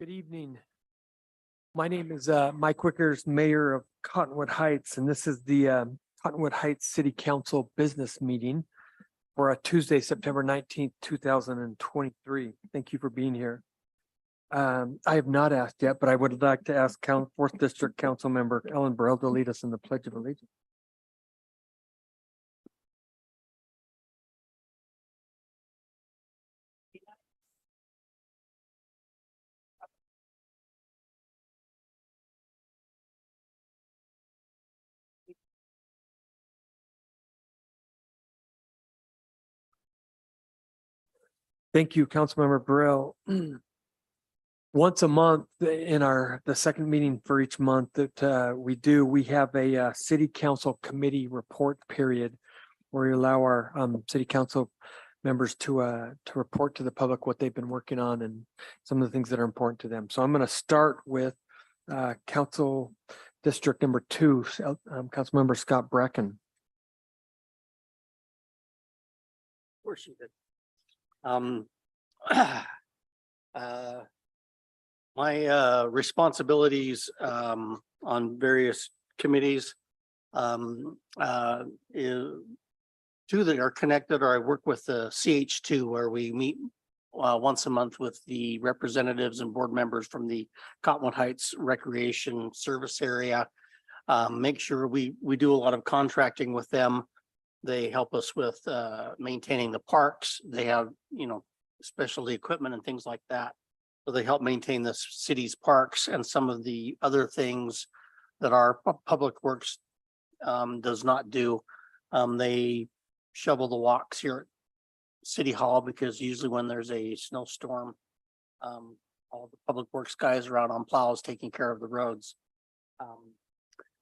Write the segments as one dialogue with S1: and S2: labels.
S1: Good evening. My name is Mike Wickers, Mayor of Cottonwood Heights, and this is the Cottonwood Heights City Council Business Meeting for Tuesday, September 19th, 2023. Thank you for being here. I have not asked yet, but I would like to ask 4th District Council Member Ellen Burrell to lead us in the Pledge of Allegiance. Thank you, Councilmember Burrell. Once a month in the second meeting for each month that we have a city council committee report period where we allow our city council members to report to the public what they've been working on and some of the things that are important to them. So I'm going to start with Council District number 2, Councilmember Scott Bracken.
S2: Of course you did. My responsibilities on various committees is two that are connected, or I work with the CH2 where we meet once a month with the representatives and board members from the Cottonwood Heights Recreation Service area. Make sure we do a lot of contracting with them. They help us with maintaining the parks. They have, specialty equipment and things like that. So they help maintain the city's parks and some of the other things that our public works does not do. They shovel the walks here at City Hall because usually when there's a snowstorm, all the public works guys are out on plows taking care of the roads.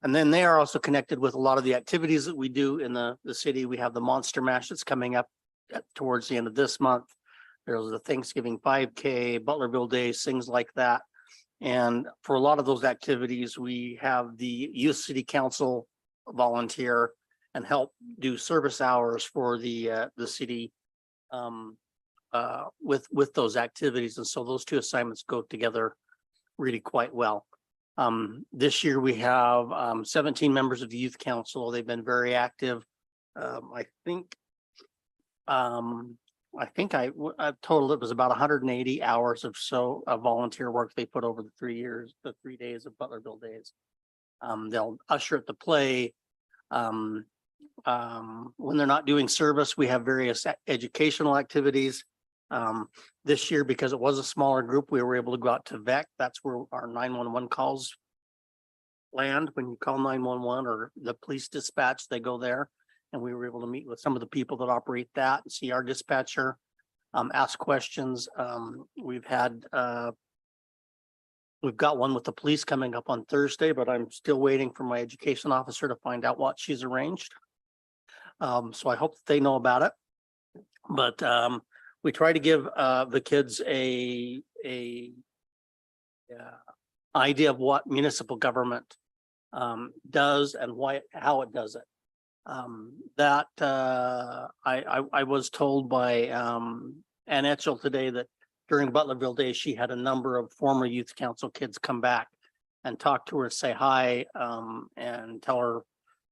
S2: And then they are also connected with a lot of the activities that we do in the city. We have the Monster Mash that's coming up towards the end of this month. There's the Thanksgiving 5K, Butlerville Days, things like that. And for a lot of those activities, we have the Youth City Council volunteer and help do service hours for the city with those activities. And so those two assignments go together really quite well. This year we have 17 members of the Youth Council. They've been very active. I totaled it was about 180 hours of volunteer work they put over the 3 days of Butlerville Days. They'll usher at the play. When they're not doing service, we have various educational activities. This year, because it was a smaller group, we were able to go out to VEC. That's where our 911 calls land. When you call 911 or the police dispatch, they go there. And we were able to meet with some of the people that operate that and see our dispatcher, ask questions. We've got one with the police coming up on Thursday, but I'm still waiting for my education officer to find out what she's arranged. So I hope that they know about it. But we try to give the kids a idea of what municipal government does and how it does it. I was told by Ann Etchell today that during Butlerville Day, she had a number of former youth council kids come back and talk to her, say hi, and tell her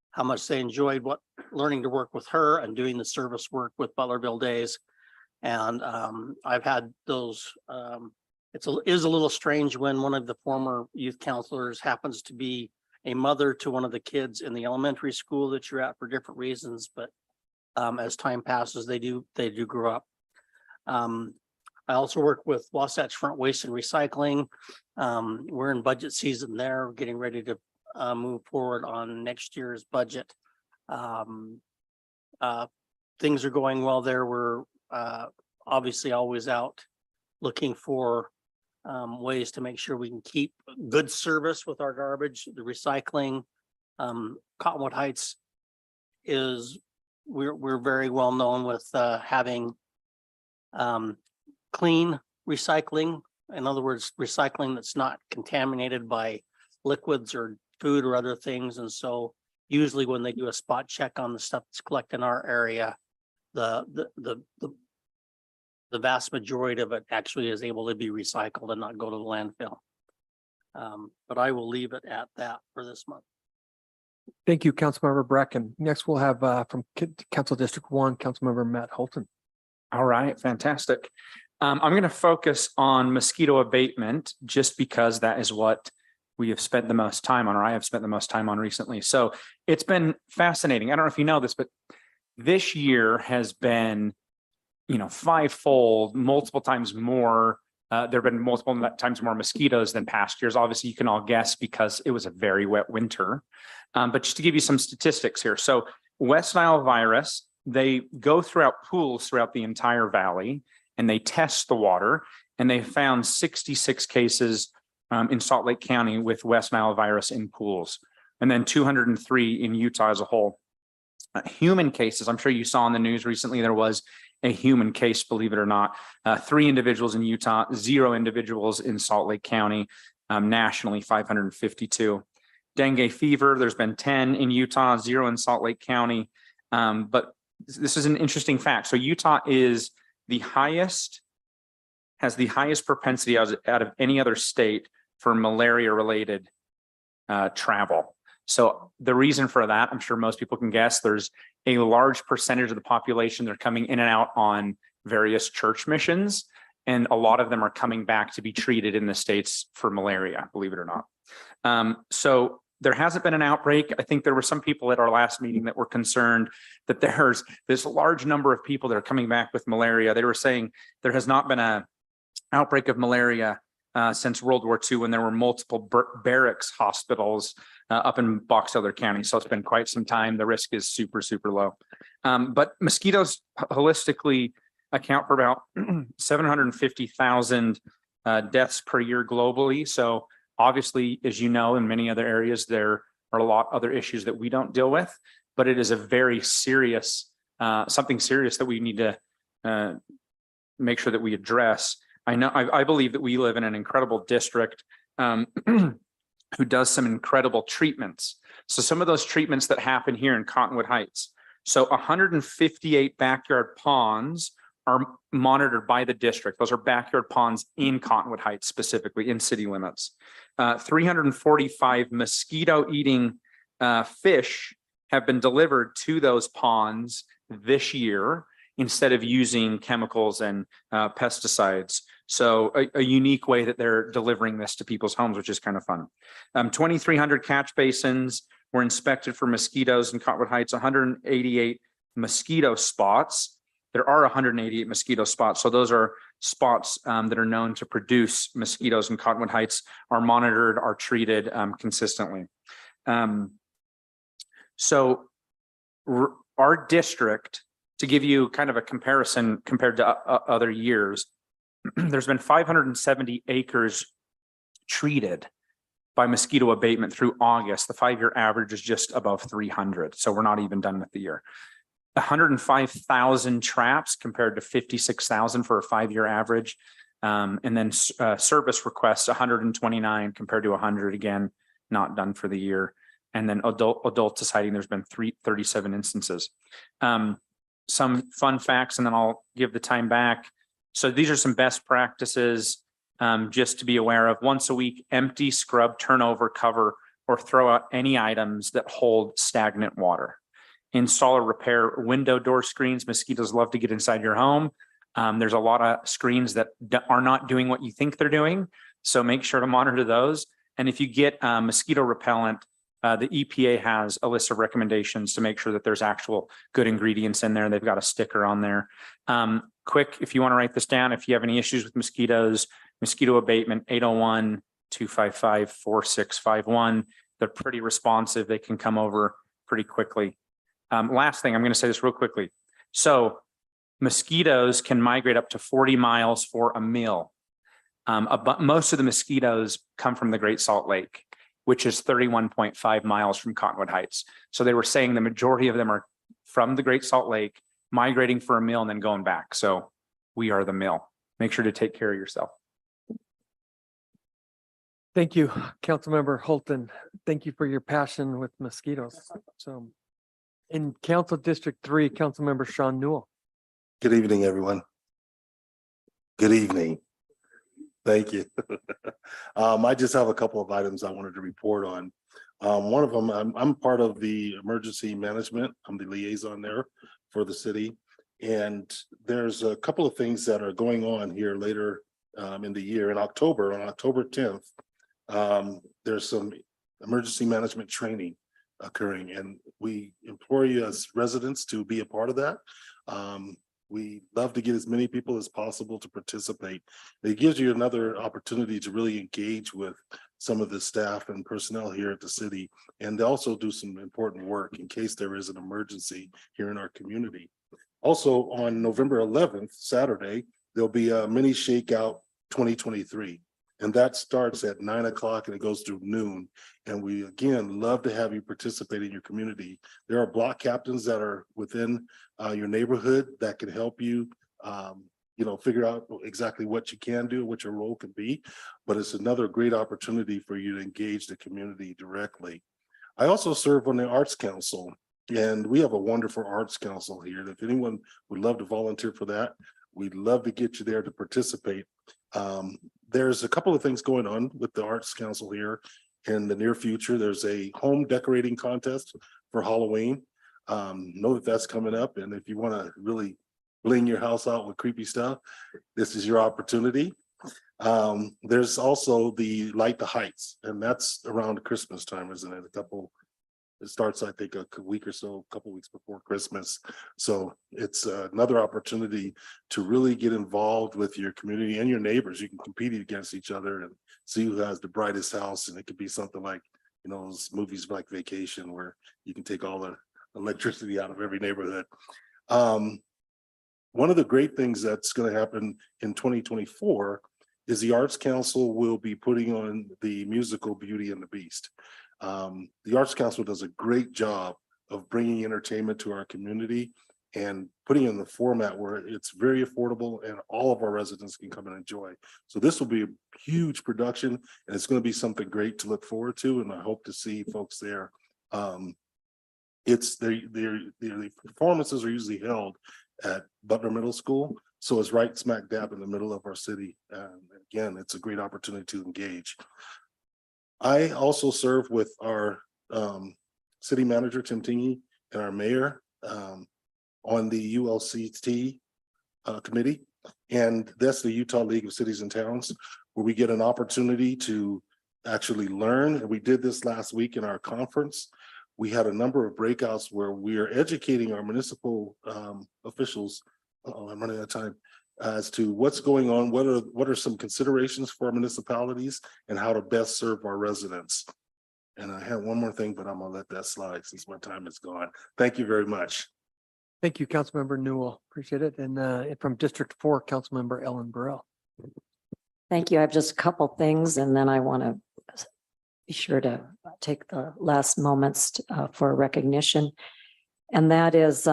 S2: how much they enjoyed learning to work with her and doing the service work with Butlerville Days. And I've had those. It is a little strange when one of the former youth counselors happens to be a mother to one of the kids in the elementary school that you're at for different reasons, but as time passes, they do grow up. I also work with Wasatch Front Waste and Recycling. We're in budget season there, getting ready to move forward on next year's budget. Things are going well there. We're obviously always out looking for ways to make sure we can keep good service with our garbage, the recycling. Cottonwood Heights we're very well known with having clean recycling. In other words, recycling that's not contaminated by liquids or food or other things. And so usually when they do a spot check on the stuff that's collected in our area, the the vast majority of it actually is able to be recycled and not go to the landfill. But I will leave it at that for this month.
S1: Thank you, Councilmember Bracken. Next, we'll have from Council District 1, Councilmember Matt Holton.
S3: All right, fantastic. I'm going to focus on mosquito abatement just because that is what we have spent the most time on, or I have spent the most time on recently. So it's been fascinating. I don't know if you know this, but this year has been, fivefold, multiple times more. There have been multiple times more mosquitoes than past years. Obviously, you can all guess because it was a very wet winter. But just to give you some statistics here. So West Nile virus, they go throughout pools throughout the entire valley and they test the water, and they found 66 cases in Salt Lake County with West Nile virus in pools, and then 203 in Utah as a whole. Human cases, I'm sure you saw in the news recently, there was a human case, believe it or not. 3 individuals in Utah, 0 individuals in Salt Lake County, nationally 552. Dengue fever, there's been 10 in Utah, 0 in Salt Lake County. But this is an interesting fact. So Utah is has the highest propensity out of any other state for malaria related travel. So the reason for that, I'm sure most people can guess, there's a large percentage of the population that are coming in and out on various church missions, and a lot of them are coming back to be treated in the States for malaria, believe it or not. So there hasn't been an outbreak. I think there were some people at our last meeting that were concerned that there's this large number of people that are coming back with malaria. They were saying there has not been an outbreak of malaria since World War II, when there were multiple barracks hospitals up in Box Elder County. So it's been quite some time. The risk is super, super low. But mosquitoes holistically account for about 750,000 deaths per year globally. So obviously, as you know, in many other areas, there are a lot of other issues that we don't deal with, but it is a very serious, something serious that we need to make sure that we address. I believe that we live in an incredible district who does some incredible treatments. So some of those treatments that happen here in Cottonwood Heights. So 158 backyard ponds are monitored by the district. Those are backyard ponds in Cottonwood Heights, specifically in city limits. 345 mosquito eating fish have been delivered to those ponds this year instead of using chemicals and pesticides. So a unique way that they're delivering this to people's homes, which is kind of fun. 2,300 catch basins were inspected for mosquitoes in Cottonwood Heights, 188 mosquito spots. There are 188 mosquito spots. So those are spots that are known to produce mosquitoes in Cottonwood Heights, are monitored, are treated consistently. So our district, to give you kind of a comparison compared to other years, there's been 570 acres treated by mosquito abatement through August. The 5-year average is just above 300. So we're not even done with the year. 105,000 traps compared to 56,000 for a 5-year average. And then service requests 129 compared to 100, again, not done for the year. And then adult society, there's been 37 instances. Some fun facts, and then I'll give the time back. So these are some best practices just to be aware of. Once a week, empty, scrub, turn over, cover, or throw out any items that hold stagnant water. Install or repair window door screens. Mosquitoes love to get inside your home. There's a lot of screens that are not doing what you think they're doing. So make sure to monitor those. And if you get mosquito repellent, the EPA has a list of recommendations to make sure that there's actual good ingredients in there. They've got a sticker on there. Quick, if you want to write this down, if you have any issues with mosquitoes, mosquito abatement, 801-255-4651. They're pretty responsive. They can come over pretty quickly. Last thing, I'm going to say this real quickly. So mosquitoes can migrate up to 40 miles for a meal. But most of the mosquitoes come from the Great Salt Lake, which is 31.5 miles from Cottonwood Heights. So they were saying the majority of them are from the Great Salt Lake, migrating for a meal and then going back. So we are the meal. Make sure to take care of yourself.
S1: Thank you, Councilmember Holton. Thank you for your passion with mosquitoes. So in Council District 3, Councilmember Sean Newell.
S4: Good evening, everyone. Good evening. Thank you. I just have a couple of items I wanted to report on. One of them, I'm part of the emergency management. I'm the liaison there for the city. And there's a couple of things that are going on here later in the year in October, on October 10th. There's some emergency management training occurring, and we implore you as residents to be a part of that. We love to get as many people as possible to participate. It gives you another opportunity to really engage with some of the staff and personnel here at the city, and also do some important work in case there is an emergency here in our community. Also, on November 11th, Saturday, there'll be a mini shakeout 2023. And that starts at 9 o'clock and it goes through noon. And we, again, love to have you participate in your community. There are block captains that are within your neighborhood that can help you, figure out exactly what you can do, what your role can be. But it's another great opportunity for you to engage the community directly. I also serve on the Arts Council, and we have a wonderful Arts Council here. And if anyone would love to volunteer for that, we'd love to get you there to participate. There's a couple of things going on with the Arts Council here in the near future. There's a home decorating contest for Halloween. Know that that's coming up. And if you want to really bling your house out with creepy stuff, this is your opportunity. There's also the Light the Heights, and that's around Christmas time, isn't it? It starts, I think, a week or so, a couple weeks before Christmas. So it's another opportunity to really get involved with your community and your neighbors. You can compete against each other and see who has the brightest house. And it could be something like, those movies like Vacation, where you can take all the electricity out of every neighborhood. One of the great things that's going to happen in 2024 is the Arts Council will be putting on the musical Beauty and the Beast. The Arts Council does a great job of bringing entertainment to our community and putting it in the format where it's very affordable and all of our residents can come and enjoy. So this will be a huge production, and it's going to be something great to look forward to, and I hope to see folks there. The performances are usually held at Butler Middle School, so it's right smack dab in the middle of our city. Again, it's a great opportunity to engage. I also serve with our city manager, Tim Tingey, and our mayor on the ULCT committee. And that's the Utah League of Cities and Towns, where we get an opportunity to actually learn. And we did this last week in our conference. We had a number of breakouts where we are educating our municipal officials. I'm running out of time. As to what's going on, what are some considerations for our municipalities and how to best serve our residents. And I have one more thing, but I'm gonna let that slide since my time is gone. Thank you very much.
S1: Thank you, Councilmember Newell. Appreciate it. And from District 4, Councilmember Ellen Burrell.
S5: Thank you. I have just a couple things, and then I want to be sure to take the last moments for recognition. And that is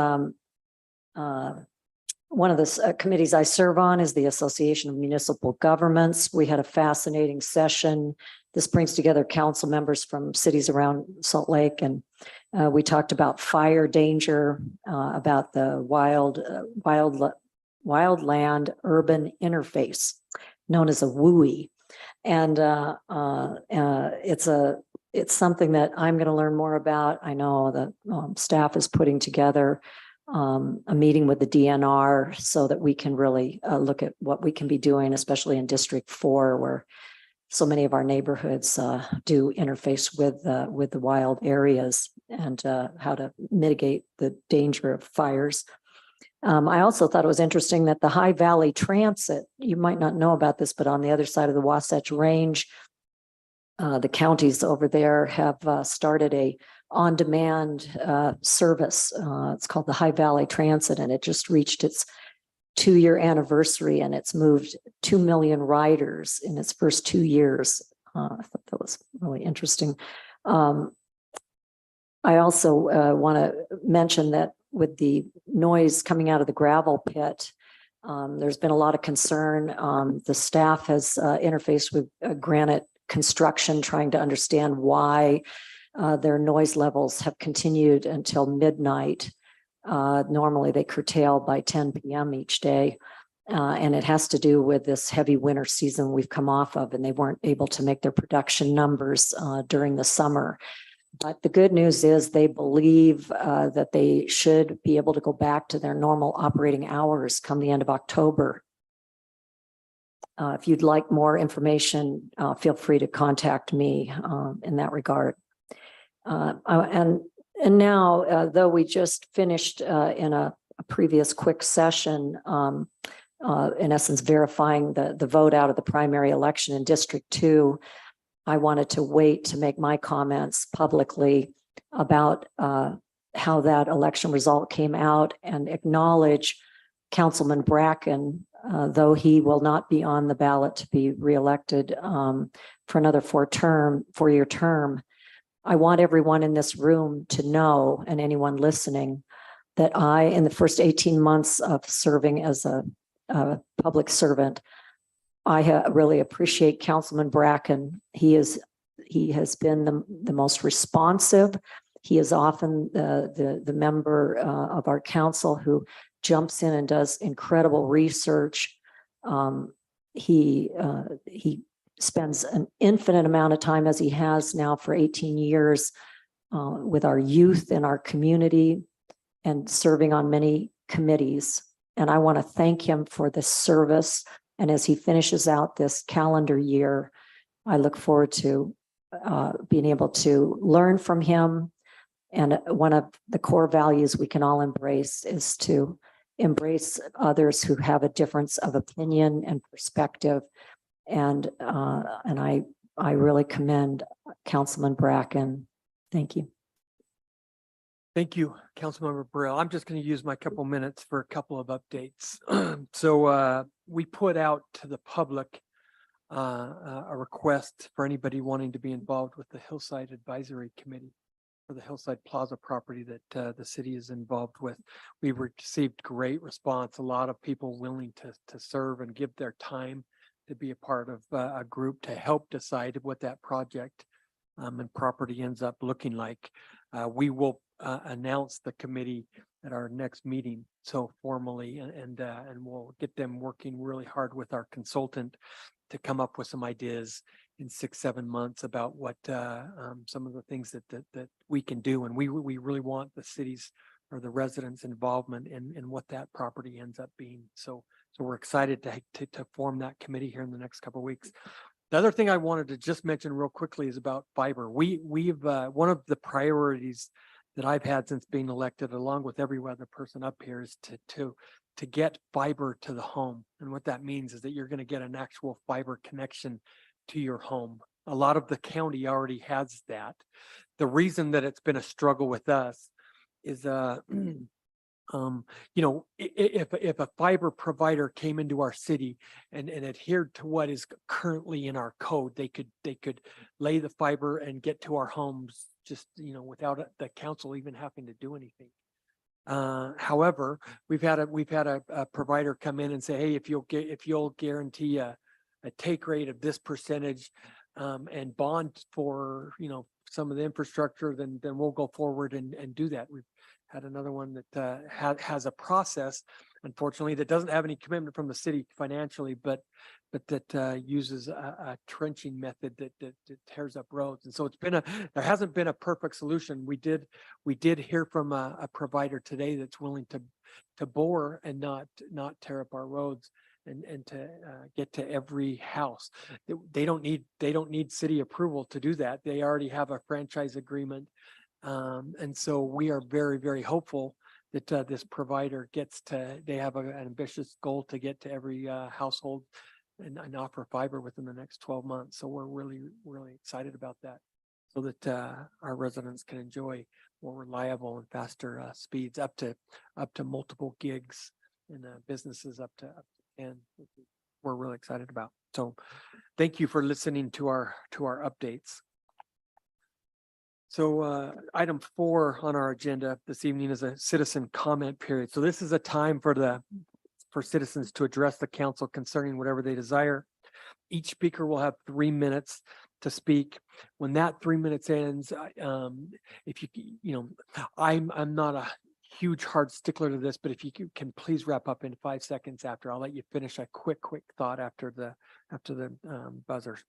S5: one of the committees I serve on is the Association of Municipal Governments. We had a fascinating session. This brings together council members from cities around Salt Lake, and we talked about fire danger, about the wildland urban interface, known as a WUI. And it's something that I'm going to learn more about. I know the staff is putting together a meeting with the DNR so that we can really look at what we can be doing, especially in District 4, where so many of our neighborhoods do interface with the wild areas, and how to mitigate the danger of fires. I also thought it was interesting that the High Valley Transit, you might not know about this, but on the other side of the Wasatch Range, the counties over there have started a on-demand service. It's called the High Valley Transit, and it just reached its 2-year anniversary, and it's moved 2 million riders in its first 2 years. I thought that was really interesting. I also want to mention that with the noise coming out of the gravel pit, there's been a lot of concern. The staff has interfaced with Granite Construction, trying to understand why their noise levels have continued until midnight. Normally they curtail by 10 p.m. each day. And it has to do with this heavy winter season we've come off of, and they weren't able to make their production numbers during the summer. But the good news is they believe that they should be able to go back to their normal operating hours come the end of October. If you'd like more information, feel free to contact me in that regard. And now, though we just finished in a previous quick session, in essence verifying the vote out of the primary election in District 2, I wanted to wait to make my comments publicly about how that election result came out and acknowledge Councilman Bracken, though he will not be on the ballot to be reelected for another four-year term. I want everyone in this room to know, and anyone listening, that in the first 18 months of serving as a public servant, I really appreciate Councilman Bracken. He has been the most responsive. He is often the member of our council who jumps in and does incredible research. He spends an infinite amount of time, as he has now for 18 years, with our youth in our community and serving on many committees. And I want to thank him for the service. And as he finishes out this calendar year, I look forward to being able to learn from him. And one of the core values we can all embrace is to embrace others who have a difference of opinion and perspective. And I really commend Councilman Bracken. Thank you.
S1: Thank you, Councilmember Burrell. I'm just going to use my couple minutes for a couple of updates. So we put out to the public a request for anybody wanting to be involved with the Hillside Advisory Committee for the Hillside Plaza property that the city is involved with. We received great response, a lot of people willing to serve and give their time to be a part of a group to help decide what that project and property ends up looking like. We will announce the committee at our next meeting, so formally, and we'll get them working really hard with our consultant to come up with some ideas in 6-7 months about what some of the things that we can do, and we really want the city's or the residents' involvement in what that property ends up being. So we're excited to form that committee here in the next couple of weeks. The other thing I wanted to just mention real quickly is about fiber. We've one of the priorities that I've had since being elected, along with every other person up here, is to get fiber to the home. And what that means is that you're going to get an actual fiber connection to your home. A lot of the county already has that. The reason that it's been a struggle with us is you know, if a fiber provider came into our city and adhered to what is currently in our code, they could lay the fiber and get to our homes just, you know, without the council even having to do anything. However, we've had a provider come in and say, hey, if you'll guarantee a take rate of this percentage and bond for, you know, some of the infrastructure, then we'll go forward and do that. We've had another one that has a process, unfortunately, that doesn't have any commitment from the city financially, but that uses a trenching method that tears up roads. And so there hasn't been a perfect solution. We did hear from a provider today that's willing to bore and not tear up our roads and to get to every house. They don't need city approval to do that. They already have a franchise agreement. And so we are very, very hopeful that this provider they have an ambitious goal to get to every household and offer fiber within the next 12 months. So we're really, really excited about that, so that our residents can enjoy more reliable and faster speeds up to multiple gigs, and businesses up to 10. We're really excited about. So thank you for listening to our updates. So item 4 on our agenda this evening is a citizen comment period. So this is a time for citizens to address the council concerning whatever they desire. Each speaker will have 3 minutes to speak. When that 3 minutes ends, if I'm not a huge hard stickler to this, but if you can please wrap up in 5 seconds after, I'll let you finish a quick thought after the buzzers.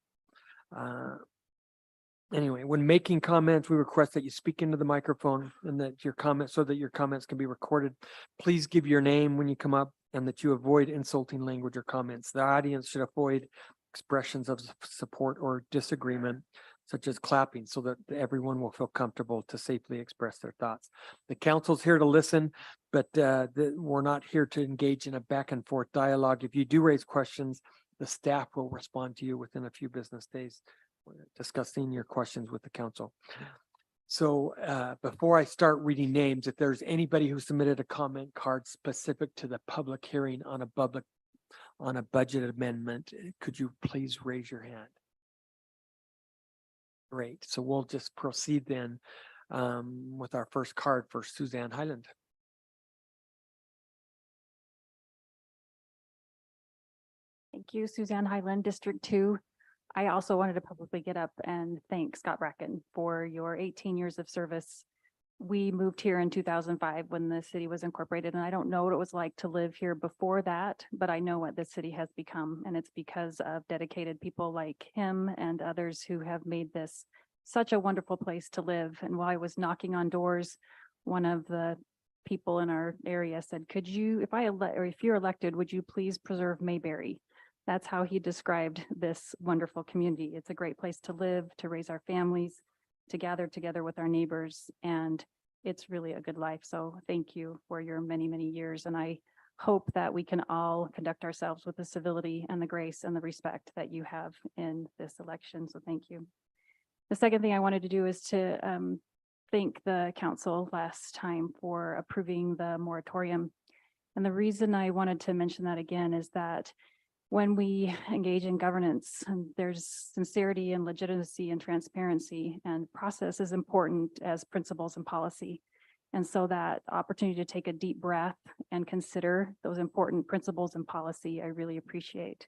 S1: Anyway, when making comments, we request that you speak into the microphone and that your comments, so that your comments can be recorded. Please give your name when you come up and that you avoid insulting language or comments. The audience should avoid expressions of support or disagreement, such as clapping, so that everyone will feel comfortable to safely express their thoughts. The council's here to listen, but we're not here to engage in a back and forth dialogue. If you do raise questions, the staff will respond to you within a few business days, discussing your questions with the council. So before I start reading names, if there's anybody who submitted a comment card specific to the public hearing on a budget amendment, could you please raise your hand? Great. So we'll just proceed then with our first card for Suzanne Highland.
S6: Thank you, Suzanne Highland, District 2. I also wanted to publicly get up and thank Scott Bracken for your 18 years of service. We moved here in 2005 when the city was incorporated, and I don't know what it was like to live here before that, but I know what this city has become, and it's because of dedicated people like him and others who have made this such a wonderful place to live. And while I was knocking on doors, one of the people in our area said, "Could you, if you're elected, would you please preserve Mayberry?" That's how he described this wonderful community. It's a great place to live, to raise our families, to gather together with our neighbors, and it's really a good life. So thank you for your many, many years. And I hope that we can all conduct ourselves with the civility and the grace and the respect that you have in this election. So thank you. The second thing I wanted to do is to thank the council last time for approving the moratorium. And the reason I wanted to mention that again is that when we engage in governance, there's sincerity and legitimacy and transparency, and process is important as principles and policy. And so that opportunity to take a deep breath and consider those important principles and policy, I really appreciate.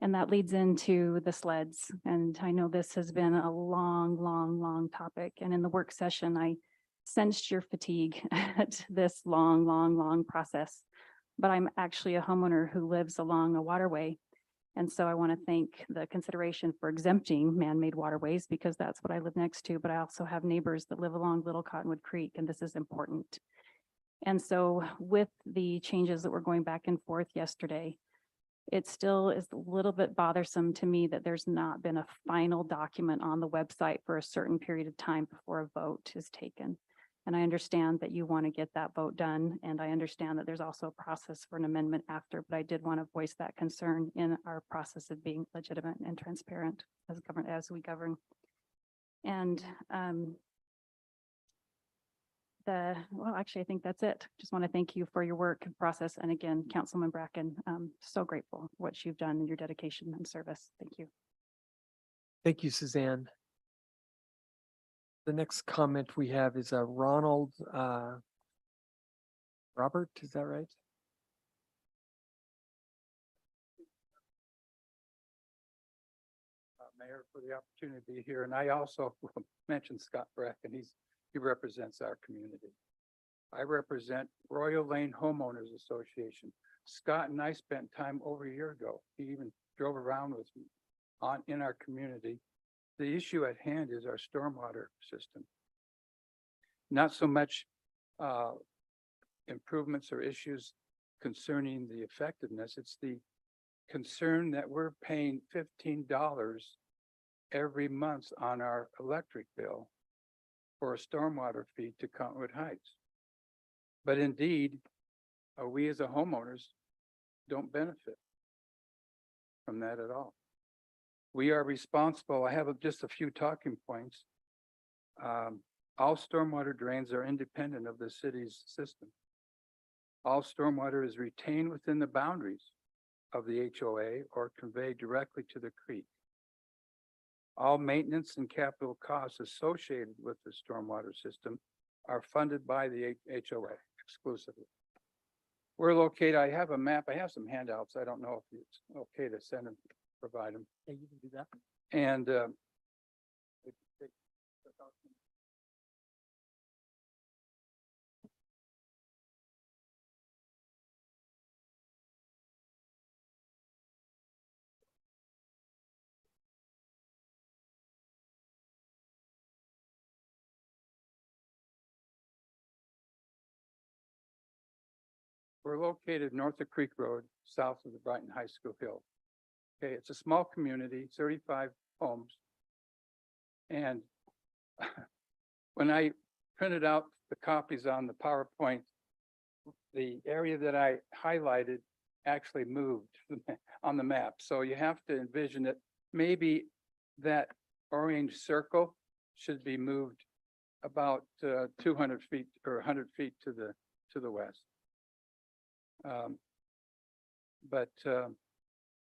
S6: And that leads into the sleds. And I know this has been a long topic. And in the work session, I sensed your fatigue at this long process. But I'm actually a homeowner who lives along a waterway. And so I want to thank the consideration for exempting man-made waterways, because that's what I live next to. But I also have neighbors that live along Little Cottonwood Creek, and this is important. And so with the changes that were going back and forth yesterday, it still is a little bit bothersome to me that there's not been a final document on the website for a certain period of time before a vote is taken. And I understand that you want to get that vote done. And I understand that there's also a process for an amendment after, but I did want to voice that concern in our process of being legitimate and transparent as we govern. And well, actually, I think that's it. Just want to thank you for your work and process. And again, Councilman Bracken, so grateful for what you've done and your dedication and service. Thank you.
S1: Thank you, Suzanne. The next comment we have is Ronald Robert, is that right?
S7: Mayor, for the opportunity to be here. And I also mentioned Scott Bracken. He represents our community. I represent Royal Lane Homeowners Association. Scott and I spent time over a year ago. He even drove around with me in our community. The issue at hand is our stormwater system. Not so much improvements or issues concerning the effectiveness. It's the concern that we're paying $15 every month on our electric bill for a stormwater fee to Cottonwood Heights. But indeed, we as a homeowners don't benefit from that at all. We are responsible. I have just a few talking points. All stormwater drains are independent of the city's system. All stormwater is retained within the boundaries of the HOA or conveyed directly to the creek. All maintenance and capital costs associated with the stormwater system are funded by the HOA exclusively. We're located, I have a map, I have some handouts. I don't know if it's okay to send them, provide them.
S1: Yeah, you can do that.
S7: And We're located north of Creek Road, south of the Brighton High School Hill. Okay, it's a small community, 35 homes. And when I printed out the copies on the PowerPoint, the area that I highlighted actually moved on the map. So you have to envision that maybe that orange circle should be moved about 200 feet or 100 feet to the west. But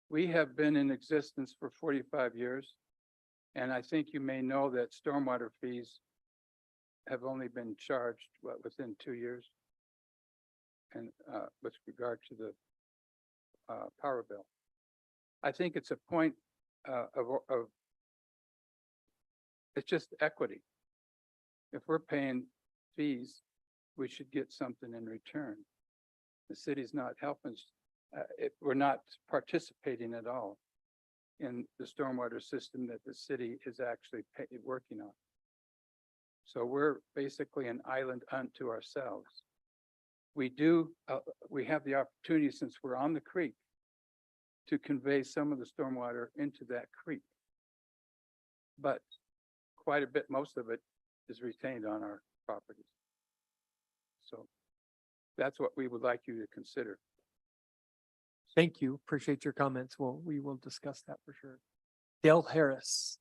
S7: we have been in existence for 45 years. And I think you may know that stormwater fees have only been charged, within 2 years? And with regard to the power bill. I think it's a point of it's just equity. If we're paying fees, we should get something in return. The city's not helping us. We're not participating at all in the stormwater system that the city is actually working on. So we're basically an island unto ourselves. We have the opportunity, since we're on the creek, to convey some of the stormwater into that creek. But quite a bit, most of it is retained on our properties. So that's what we would like you to consider.
S1: Thank you. Appreciate your comments. Well, we will discuss that for sure. Dale Harris.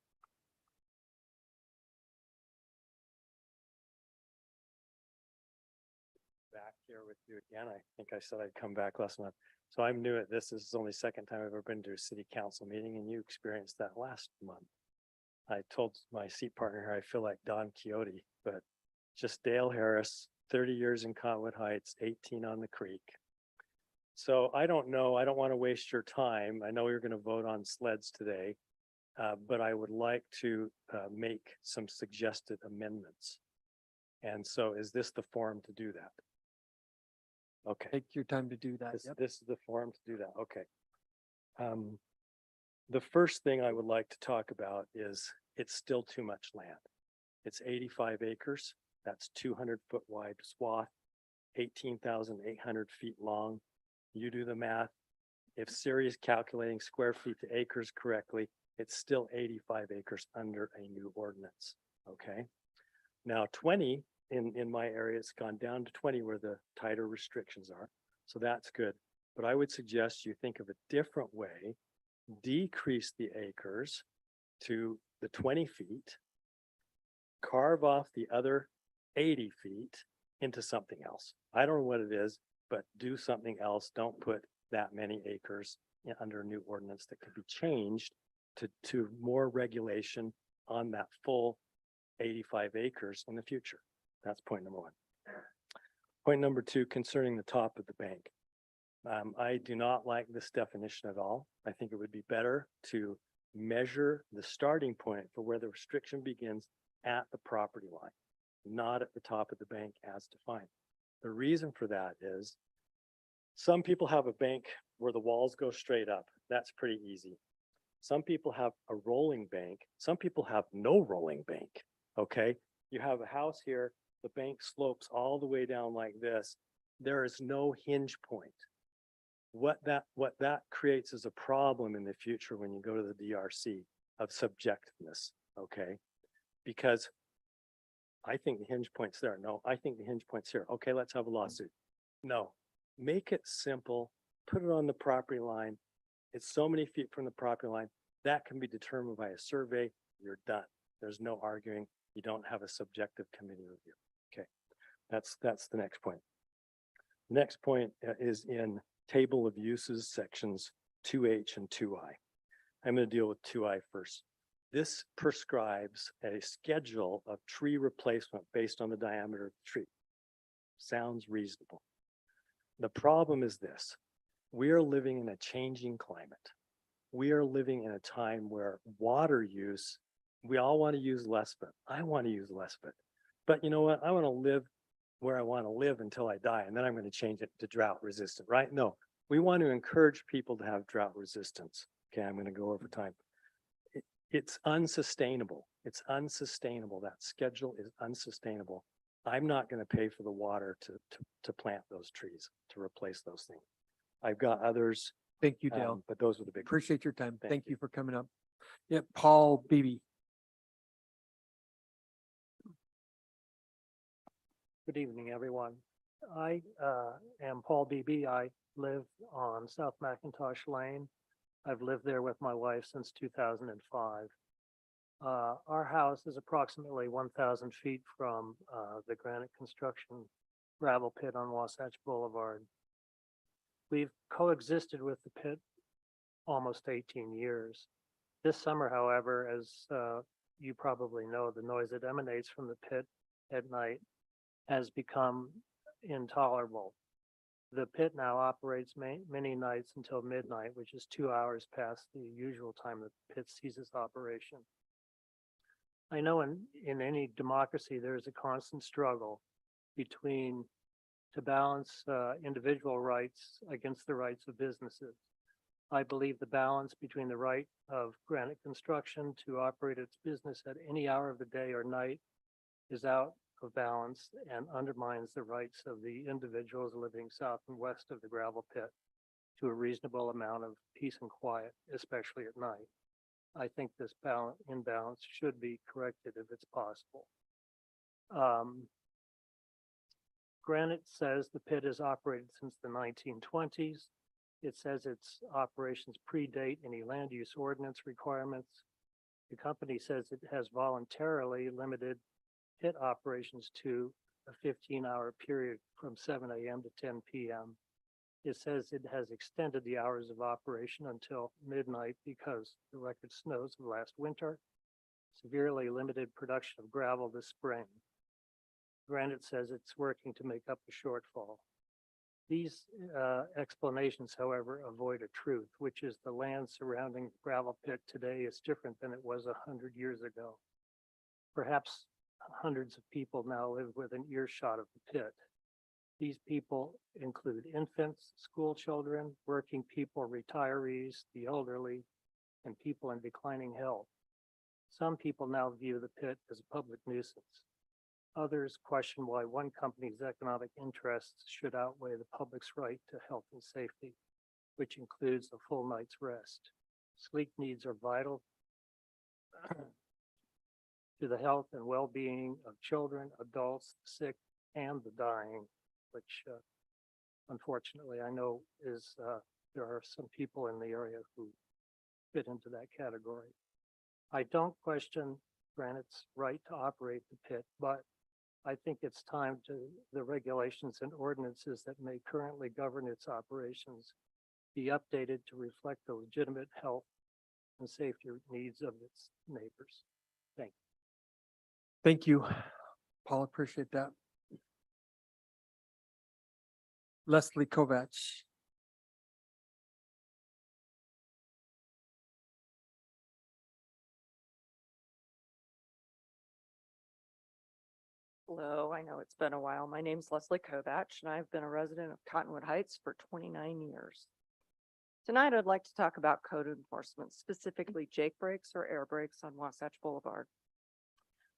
S8: Back here with you again. I think I said I'd come back last month. So I'm new at this. This is the only second time I've ever been to a city council meeting, and you experienced that last month. I told my seat partner here, I feel like Don Quixote, but just Dale Harris, 30 years in Cottonwood Heights, 18 on the creek. So I don't know. I don't want to waste your time. I know you're going to vote on sleds today, but I would like to make some suggested amendments. And so is this the forum to do that? Okay.
S1: Take your time to do that. Yep.
S8: This is the forum to do that. Okay. The first thing I would like to talk about is it's still too much land. It's 85 acres. That's 200-foot wide swath, 18,800 feet long. You do the math. If Siri is calculating square feet to acres correctly, it's still 85 acres under a new ordinance. Okay. Now 20 in my area, it's gone down to 20 where the tighter restrictions are. So that's good. But I would suggest you think of a different way, decrease the acres to the 20 feet, carve off the other 80 feet into something else. I don't know what it is, but do something else. Don't put that many acres under a new ordinance that could be changed to more regulation on that full 85 acres in the future. That's point number one. Point number two, concerning the top of the bank. I do not like this definition at all. I think it would be better to measure the starting point for where the restriction begins at the property line, not at the top of the bank as defined. The reason for that is some people have a bank where the walls go straight up. That's pretty easy. Some people have a rolling bank. Some people have no rolling bank. Okay. You have a house here. The bank slopes all the way down like this. There is no hinge point. What that creates is a problem in the future when you go to the DRC of subjectiveness. Okay. Because I think the hinge point's there. No, I think the hinge point's here. Okay, let's have a lawsuit. No, make it simple. Put it on the property line. It's so many feet from the property line. That can be determined by a survey. You're done. There's no arguing. You don't have a subjective committee review. Okay, that's the next point. The next point is in table of uses sections 2H and 2I. I'm going to deal with 2I first. This prescribes a schedule of tree replacement based on the diameter of the tree. Sounds reasonable. The problem is this: we are living in a changing climate. We are living in a time where water use, we all want to use less of it. I want to use less of it. But you know what? I want to live where I want to live until I die, and then I'm going to change it to drought resistant, right? No, we want to encourage people to have drought resistance. Okay, I'm going to go over time. It's unsustainable. It's unsustainable. That schedule is unsustainable. I'm not going to pay for the water to plant those trees, to replace those things. I've got others,
S1: Thank you, Dale.
S8: but those were the big.
S1: Appreciate your time.
S8: Thank
S1: Thank
S8: you.
S1: you for coming up. Yep, Paul Beebe.
S9: Good evening, everyone. I am Paul Beebe. I live on South McIntosh Lane. I've lived there with my wife since 2005. Our house is approximately 1,000 feet from the granite construction gravel pit on Wasatch Boulevard. We've coexisted with the pit almost 18 years. This summer, however, as you probably know, the noise that emanates from the pit at night has become intolerable. The pit now operates many nights until midnight, which is 2 hours past the usual time that the pit ceases operation. I know in any democracy, there is a constant struggle between to balance individual rights against the rights of businesses. I believe the balance between the right of granite construction to operate its business at any hour of the day or night is out of balance and undermines the rights of the individuals living south and west of the gravel pit to a reasonable amount of peace and quiet, especially at night. I think this imbalance should be corrected if it's possible. Granite says the pit has operated since the 1920s. It says its operations predate any land use ordinance requirements. The company says it has voluntarily limited pit operations to a 15-hour period from 7 a.m. to 10 p.m. It says it has extended the hours of operation until midnight because the record snows of last winter severely limited production of gravel this spring. Granite says it's working to make up the shortfall. These explanations, however, avoid a truth, which is the land surrounding the gravel pit today is different than it was 100 years ago. Perhaps hundreds of people now live within earshot of the pit. These people include infants, school children, working people, retirees, the elderly, and people in declining health. Some people now view the pit as a public nuisance. Others question why one company's economic interests should outweigh the public's right to health and safety, which includes a full night's rest. Sleep needs are vital to the health and well-being of children, adults, the sick, and the dying, which unfortunately I know is there are some people in the area who fit into that category. I don't question Granite's right to operate the pit, but I think it's time to the regulations and ordinances that may currently govern its operations be updated to reflect the legitimate health and safety needs of its neighbors. Thank you.
S1: Thank you, Paul. Appreciate that. Leslie Kovach.
S10: Hello, I know it's been a while. My name's Leslie Kovach, and I've been a resident of Cottonwood Heights for 29 years. Tonight, I'd like to talk about code enforcement, specifically Jake brakes or air brakes on Wasatch Boulevard.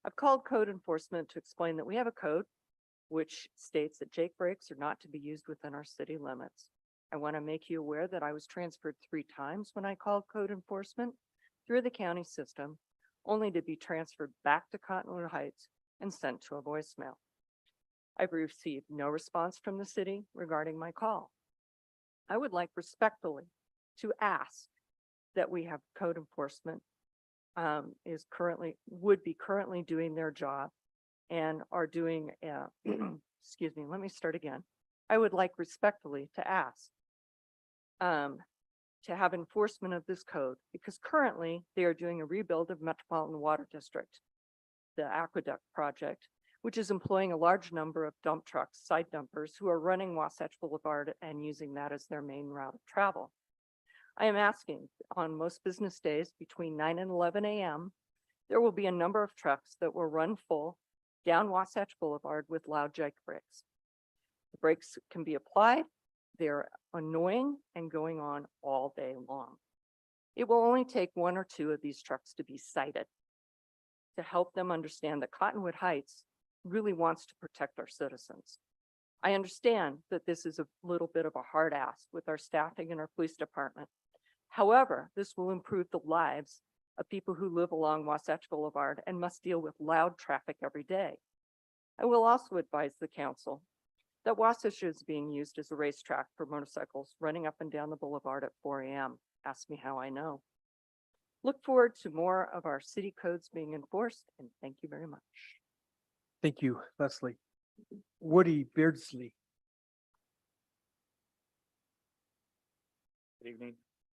S10: I've called code enforcement to explain that we have a code which states that Jake brakes are not to be used within our city limits. I want to make you aware that I was transferred 3 times when I called code enforcement through the county system, only to be transferred back to Cottonwood Heights and sent to a voicemail. I've received no response from the city regarding my call. I would like respectfully to ask that we have code enforcement would be currently doing their job and are doing, excuse me, let me start again. I would like respectfully to ask to have enforcement of this code because currently they are doing a rebuild of Metropolitan Water District, the aqueduct project, which is employing a large number of dump trucks, side dumpers who are running Wasatch Boulevard and using that as their main route of travel. I am asking on most business days between 9 and 11 a.m., there will be a number of trucks that will run full down Wasatch Boulevard with loud Jake brakes. The brakes can be applied. They're annoying and going on all day long. It will only take 1 or 2 of these trucks to be cited to help them understand that Cottonwood Heights really wants to protect our citizens. I understand that this is a little bit of a hard ask with our staffing in our police department. However, this will improve the lives of people who live along Wasatch Boulevard and must deal with loud traffic every day. I will also advise the council that Wasatch is being used as a racetrack for motorcycles running up and down the boulevard at 4 a.m. Ask me how I know. Look forward to more of our city codes being enforced, and thank you very much.
S1: Thank you, Leslie. Woody Beardsley.
S11: Good evening,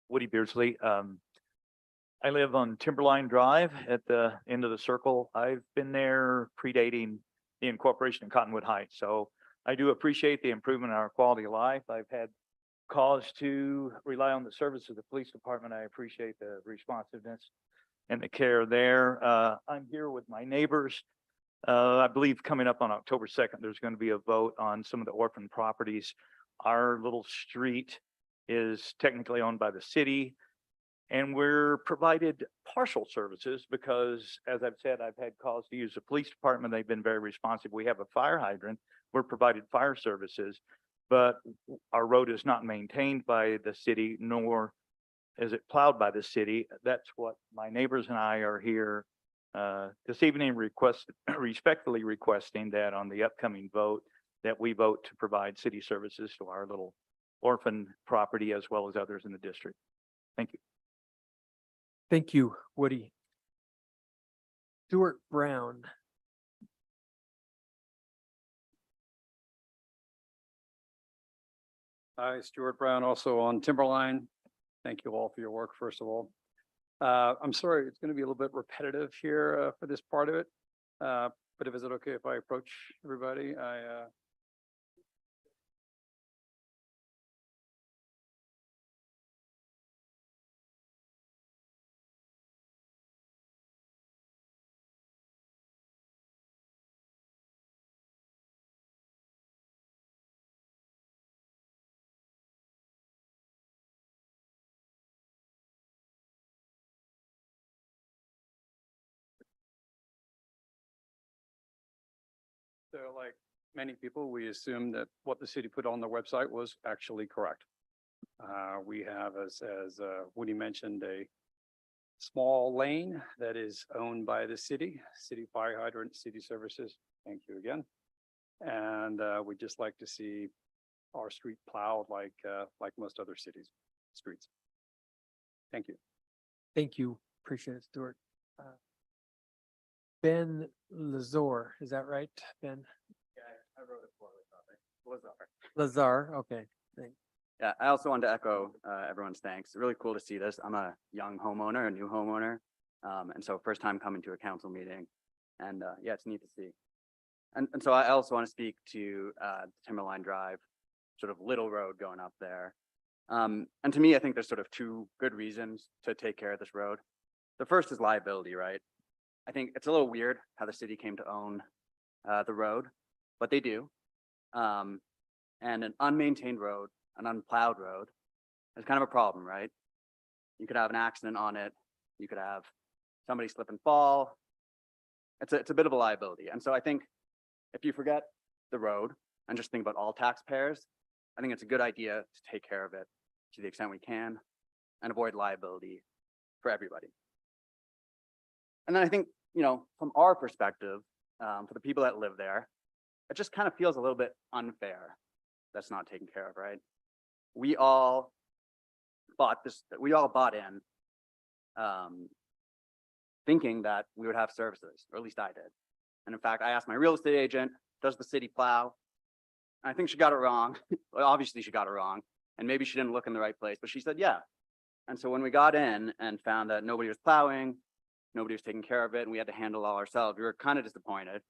S11: Woody Beardsley. I live on Timberline Drive at the end of the circle. I've been there predating the incorporation of Cottonwood Heights. So I do appreciate the improvement in our quality of life. I've had cause to rely on the service of the police department. I appreciate the responsiveness and the care there. I'm here with my neighbors. I believe coming up on October 2nd, there's going to be a vote on some of the orphan properties. Our little street is technically owned by the city, and we're provided partial services because, as I've said, I've had calls to use the police department. They've been very responsive. We have a fire hydrant. We're provided fire services, but our road is not maintained by the city, nor is it plowed by the city. That's what my neighbors and I are here this evening respectfully requesting that on the upcoming vote, that we vote to provide city services to our little orphan property as well as others in the district. Thank you.
S1: Thank you, Woody. Stuart Brown.
S12: Hi, Stuart Brown, also on Timberline. Thank you all for your work, first of all. I'm sorry, it's going to be a little bit repetitive here for this part of it. But is it okay if I approach everybody? So like many people, we assume that what the city put on their website was actually correct. We have, as Woody mentioned, a small lane that is owned by the city fire hydrant, city services. Thank you again. And we'd just like to see our street plowed like most other cities' streets. Thank you.
S1: Thank you. Appreciate it, Stuart. Ben Lazar, is that right, Ben?
S13: Yeah, I wrote it for Lazar.
S1: Lazar, okay. Thanks.
S13: Yeah, I also wanted to echo everyone's thanks. It's really cool to see this. I'm a young homeowner, a new homeowner. And so first time coming to a council meeting. And yeah, it's neat to see. And so I also want to speak to Timberline Drive, sort of little road going up there. And to me, I think there's sort of two good reasons to take care of this road. The first is liability, right? I think it's a little weird how the city came to own the road, but they do. And an unmaintained road, an unplowed road, is kind of a problem, right? You could have an accident on it. You could have somebody slip and fall. It's a bit of a liability. And so I think if you forget the road and just think about all taxpayers, I think it's a good idea to take care of it to the extent we can and avoid liability for everybody. And then I think, you know, from our perspective, for the people that live there, it just kind of feels a little bit unfair that's not taken care of, right? We all bought in thinking that we would have services, or at least I did. And in fact, I asked my real estate agent, does the city plow? And I think she got it wrong. Well, obviously she got it wrong. And maybe she didn't look in the right place, but she said, yeah. And so when we got in and found that nobody was plowing, nobody was taking care of it, and we had to handle it all ourselves, we were kind of disappointed.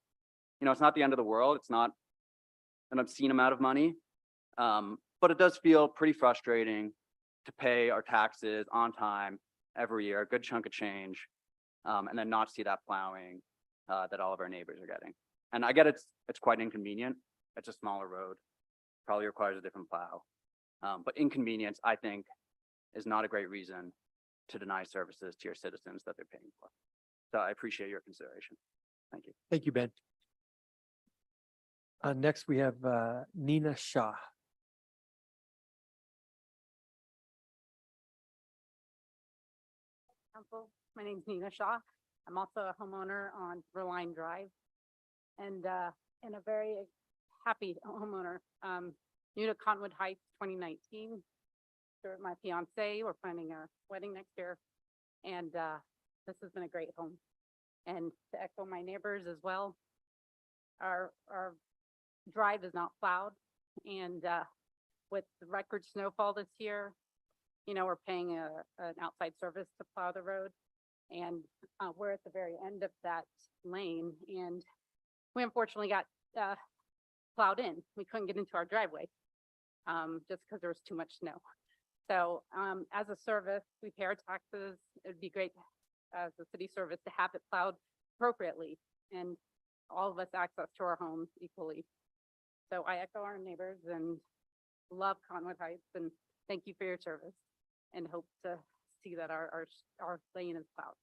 S13: You know, it's not the end of the world. It's not an obscene amount of money, but it does feel pretty frustrating to pay our taxes on time every year, a good chunk of change, and then not see that plowing that all of our neighbors are getting. And I get it's quite inconvenient. It's a smaller road, probably requires a different plow. But inconvenience, I think, is not a great reason to deny services to your citizens that they're paying for. So I appreciate your consideration. Thank you.
S1: Thank you, Ben. Next, we have Nina Shah.
S14: Council. My name's Nina Shaw. I'm also a homeowner on Verline Drive and a very happy homeowner. New to Cottonwood Heights 2019. With my fiance, we're planning a wedding next year. And this has been a great home. And to echo my neighbors as well, our drive is not plowed. And with the record snowfall this year, you know, we're paying an outside service to plow the road. And we're at the very end of that lane. And we unfortunately got plowed in. We couldn't get into our driveway just because there was too much snow. So as a service, we pay our taxes. It'd be great as a city service to have it plowed appropriately and all of us access to our homes equally. So I echo our neighbors and love Cottonwood Heights and thank you for your service and hope to see that our lane is plowed.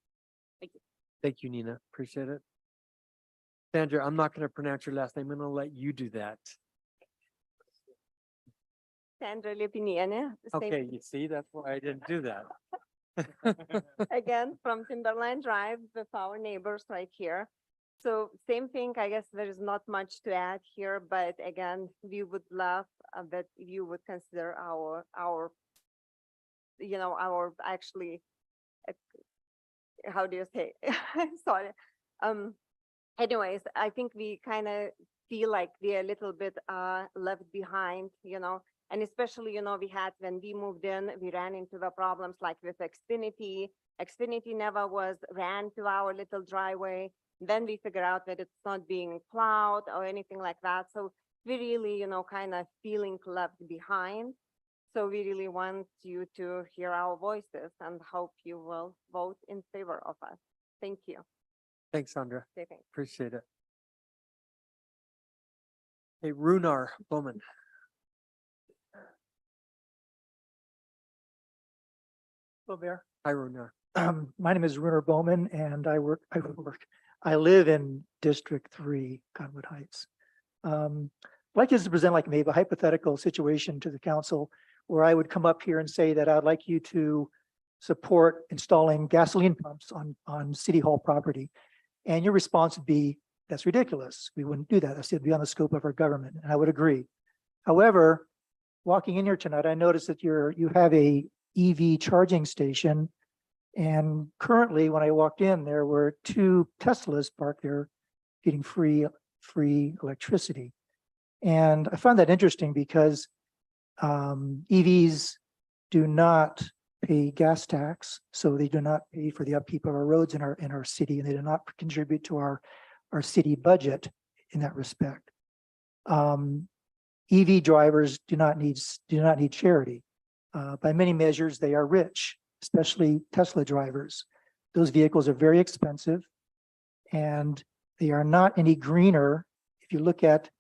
S14: Thank you.
S1: Thank you, Nina. Appreciate it. Sandra, I'm not going to pronounce your last name. I'm going to let you do that.
S10: Sandra Lepiniene.
S1: Okay, you see, that's why I didn't do that.
S10: Again, from Timberline Drive with our neighbors right here. So same thing, I guess there is not much to add here, but again, we would love that you would consider our actually, how do you say? Sorry. Anyways, I think we kind of feel like we're a little bit left behind, you know, and especially, you know, when we moved in, we ran into the problems like with Xfinity. Xfinity never ran to our little driveway. Then we figure out that it's not being plowed or anything like that. So we really, you know, kind of feeling left behind. So we really want you to hear our voices and hope you will vote in favor of us. Thank you.
S1: Thanks, Sandra.
S10: Say thanks.
S1: Appreciate it. Hey, Runar Bowman.
S15: Hello, Mayor.
S1: Hi, Runar.
S15: My name is Runar Bowman and I live in District 3, Cottonwood Heights. I'd like us to present like maybe a hypothetical situation to the council where I would come up here and say that I'd like you to support installing gasoline pumps on City Hall property. And your response would be, that's ridiculous. We wouldn't do that. That's beyond the scope of our government. And I would agree. However, walking in here tonight, I noticed that you have a EV charging station. And currently when I walked in, there were 2 Teslas parked there getting free electricity. And I found that interesting because EVs do not pay gas tax, so they do not pay for the upkeep of our roads in our city, and they do not contribute to our city budget in that respect. EV drivers do not need charity. By many measures, they are rich, especially Tesla drivers. Those vehicles are very expensive and they are not any greener if you look at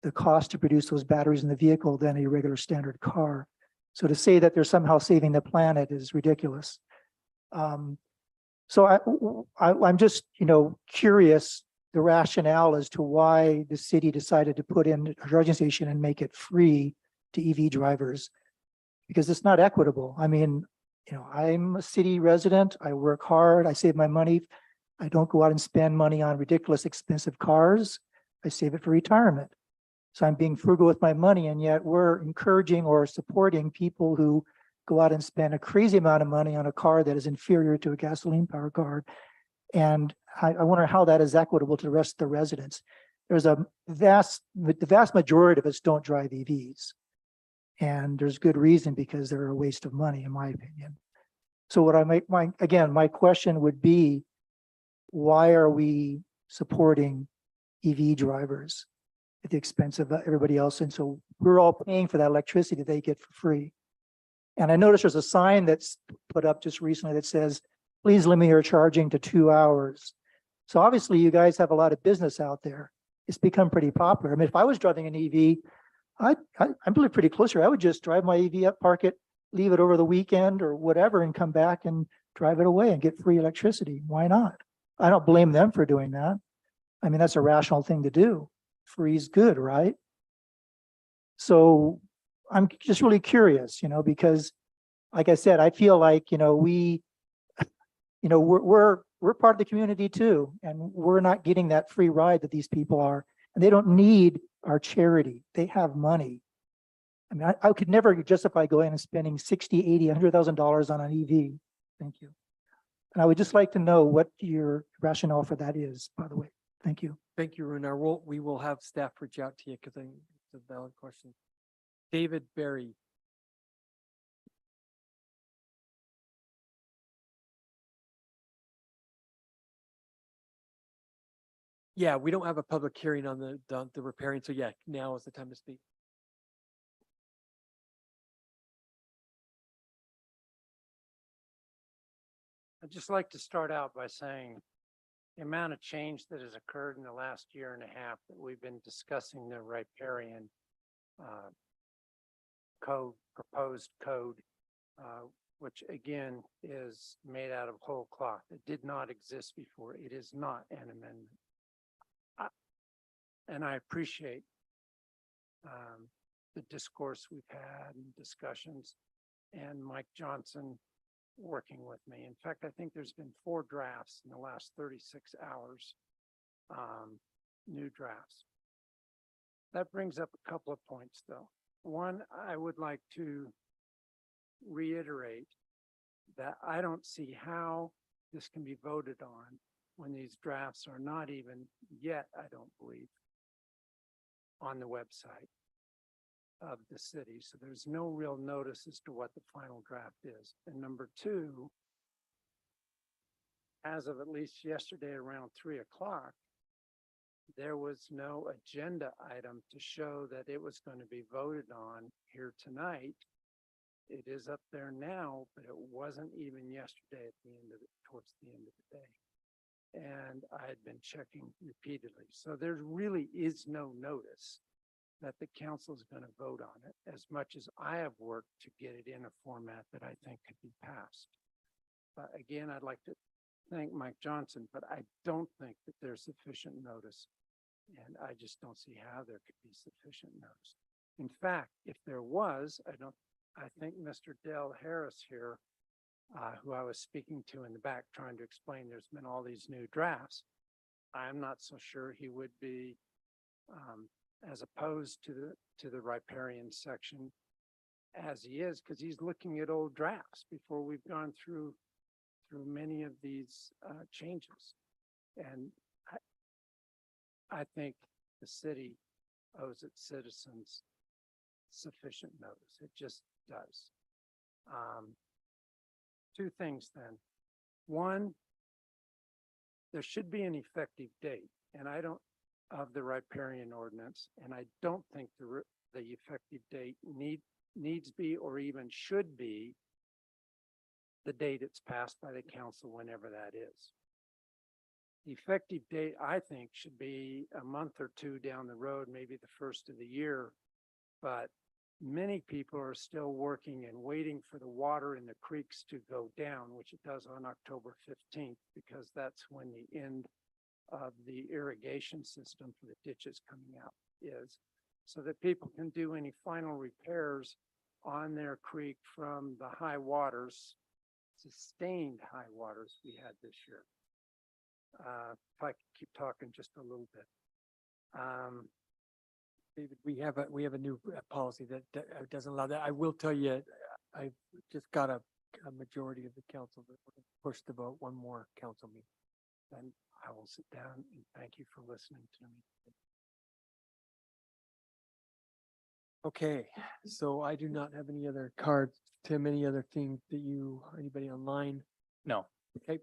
S15: the cost to produce those batteries in the vehicle than a regular standard car. So to say that they're somehow saving the planet is ridiculous. So I'm just, you know, curious the rationale as to why the city decided to put in a charging station and make it free to EV drivers, because it's not equitable. I mean, you know, I'm a city resident. I work hard. I save my money. I don't go out and spend money on ridiculous expensive cars. I save it for retirement. So I'm being frugal with my money, and yet we're encouraging or supporting people who go out and spend a crazy amount of money on a car that is inferior to a gasoline powered car. And I wonder how that is equitable to the rest of the residents. The vast majority of us don't drive EVs. And there's good reason, because they're a waste of money, in my opinion. So what my question would be, why are we supporting EV drivers at the expense of everybody else? And so we're all paying for that electricity they get for free. And I noticed there's a sign that's put up just recently that says, please limit your charging to 2 hours. So obviously you guys have a lot of business out there. It's become pretty popular. I mean, if I was driving an EV, I'm really pretty close here. I would just drive my EV up, park it, leave it over the weekend or whatever, and come back and drive it away and get free electricity. Why not? I don't blame them for doing that. I mean, that's a rational thing to do. free is good, right? So I'm just really curious, because like I said, I feel like, we're part of the community too, and we're not getting that free ride that these people are, and they don't need our charity. They have money. I mean, I could never justify going and spending 60, 80, $100,000 on an EV. Thank you. And I would just like to know what your rationale for that is, by the way. Thank you.
S1: Thank you, Runa. We will have staff reach out to you because I think it's a valid question. David Berry. Yeah, we don't have a public hearing on the repairing, so yeah, now is the time to speak.
S9: I'd just like to start out by saying the amount of change that has occurred in the last year and a half that we've been discussing the riparian proposed code, which again is made out of whole cloth. It did not exist before. It is not an amendment. And I appreciate the discourse we've had and discussions, and Mike Johnson working with me. In fact, I think there's been 4 drafts in the last 36 hours, new drafts. That brings up a couple of points though. One, I would like to reiterate that I don't see how this can be voted on when these drafts are not even yet, I don't believe, on the website of the city. So there's no real notice as to what the final draft is. And number 2, as of at least yesterday around 3 o'clock, there was no agenda item to show that it was going to be voted on here tonight. It is up there now, but it wasn't even yesterday at the end of it, towards the end of the day. And I had been checking repeatedly. So there really is no notice that the council is going to vote on it, as much as I have worked to get it in a format that I think could be passed. But again, I'd like to thank Mike Johnson, but I don't think that there's sufficient notice. And I just don't see how there could be sufficient notice. In fact, if there was, I think Mr. Dale Harris here, who I was speaking to in the back, trying to explain there's been all these new drafts. I'm not so sure he would be as opposed to the riparian section as he is, because he's looking at old drafts before we've gone through many of these changes. And I think the city owes its citizens sufficient notice. It just does. 2 things then. One, there should be an effective date, and of the riparian ordinance, and I don't think the effective date needs be or even should be the date it's passed by the council, whenever that is. The effective date, I think, should be a month or 2 down the road, maybe the first of the year, but many people are still working and waiting for the water in the creeks to go down, which it does on October 15th, because that's when the end of the irrigation system for the ditches coming out is, so that people can do any final repairs on their creek from the high waters, sustained high waters we had this year. If I could keep talking just a little bit.
S1: David, we have a new policy that doesn't allow that. I will tell you, I just got a majority of the council that will push the vote one more council meeting. Then I will sit down and thank you for listening to me. Okay, so I do not have any other cards. Tim, any other thing that anybody online?
S3: No.
S1: Okay,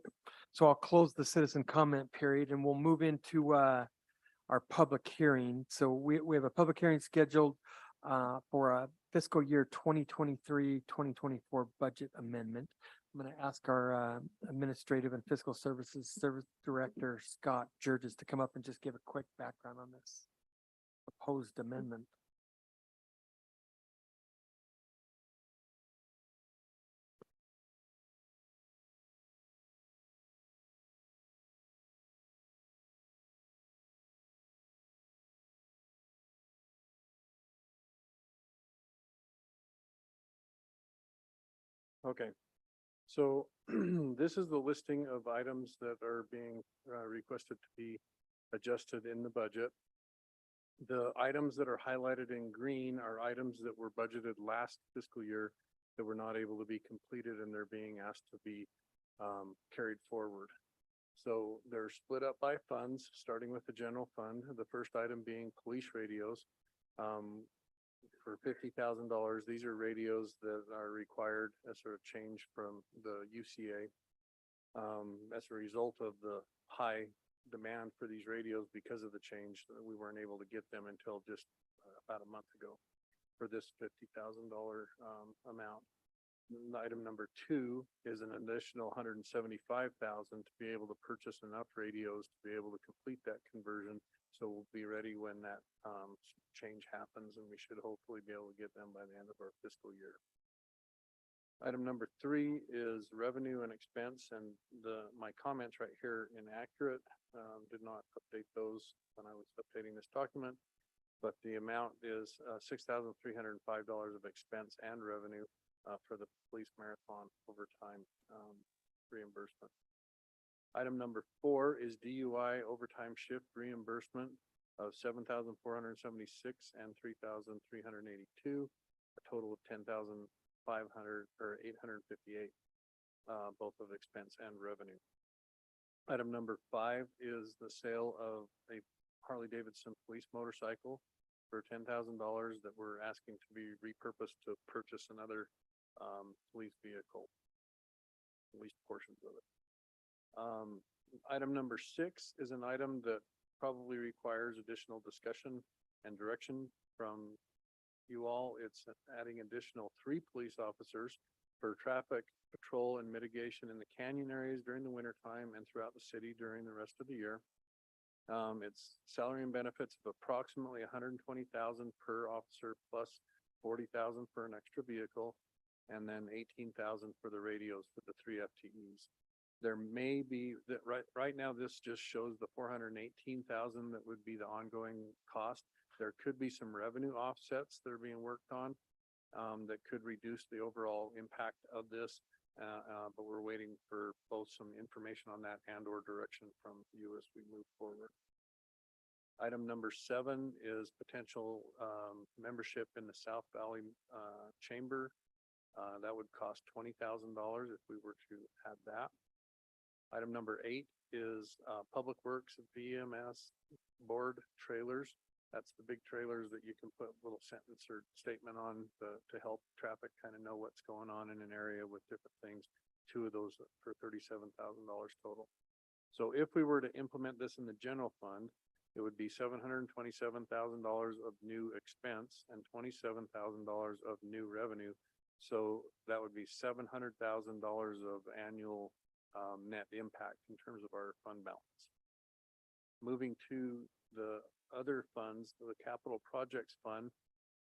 S1: so I'll close the citizen comment period and we'll move into our public hearing. So we have a public hearing scheduled for a fiscal year 2023-2024 budget amendment. I'm going to ask our Administrative and Fiscal Services Service Director, Scott Jurges, to come up and just give a quick background on this proposed amendment.
S16: Okay. So this is the listing of items that are being requested to be adjusted in the budget. The items that are highlighted in green are items that were budgeted last fiscal year that were not able to be completed, and they're being asked to be carried forward. So they're split up by funds, starting with the general fund, the first item being police radios. For $50,000, these are radios that are required as sort of change from the UCA. As a result of the high demand for these radios because of the change, we weren't able to get them until just about a month ago for this $50,000 amount. Item number 2 is an additional $175,000 to be able to purchase enough radios to be able to complete that conversion. So we'll be ready when that change happens, and we should hopefully be able to get them by the end of our fiscal year. Item number 3 is revenue and expense, and my comments right here inaccurate. Did not update those when I was updating this document, but the amount is $6,305 of expense and revenue for the police marathon overtime reimbursement. Item number 4 is DUI overtime shift reimbursement of $7,476 and $3,382, a total of $10,500 or $858, both of expense and revenue. Item number 5 is the sale of a Harley Davidson police motorcycle for $10,000 that we're asking to be repurposed to purchase another police vehicle, at least portions of it. Item number 6 is an item that probably requires additional discussion and direction from you all. It's adding additional 3 police officers for traffic patrol and mitigation in the canyon areas during the winter time and throughout the city during the rest of the year. It's salary and benefits of approximately $120,000 per officer plus $40,000 for an extra vehicle, and then $18,000 for the radios for the 3 FTEs. There may be that right now, this just shows the $418,000 that would be the ongoing cost. There could be some revenue offsets that are being worked on that could reduce the overall impact of this. But we're waiting for both some information on that and or direction from you as we move forward. Item number 7 is potential membership in the South Valley Chamber. That would cost $20,000 if we were to add that. Item number 8 is Public Works VMS board trailers. That's the big trailers that you can put a little sentence or statement on to help traffic kind of know what's going on in an area with different things. 2 of those for $37,000 total. So if we were to implement this in the general fund, it would be $727,000 of new expense and $27,000 of new revenue. So that would be $700,000 of annual net impact in terms of our fund balance. Moving to the other funds, the capital projects fund,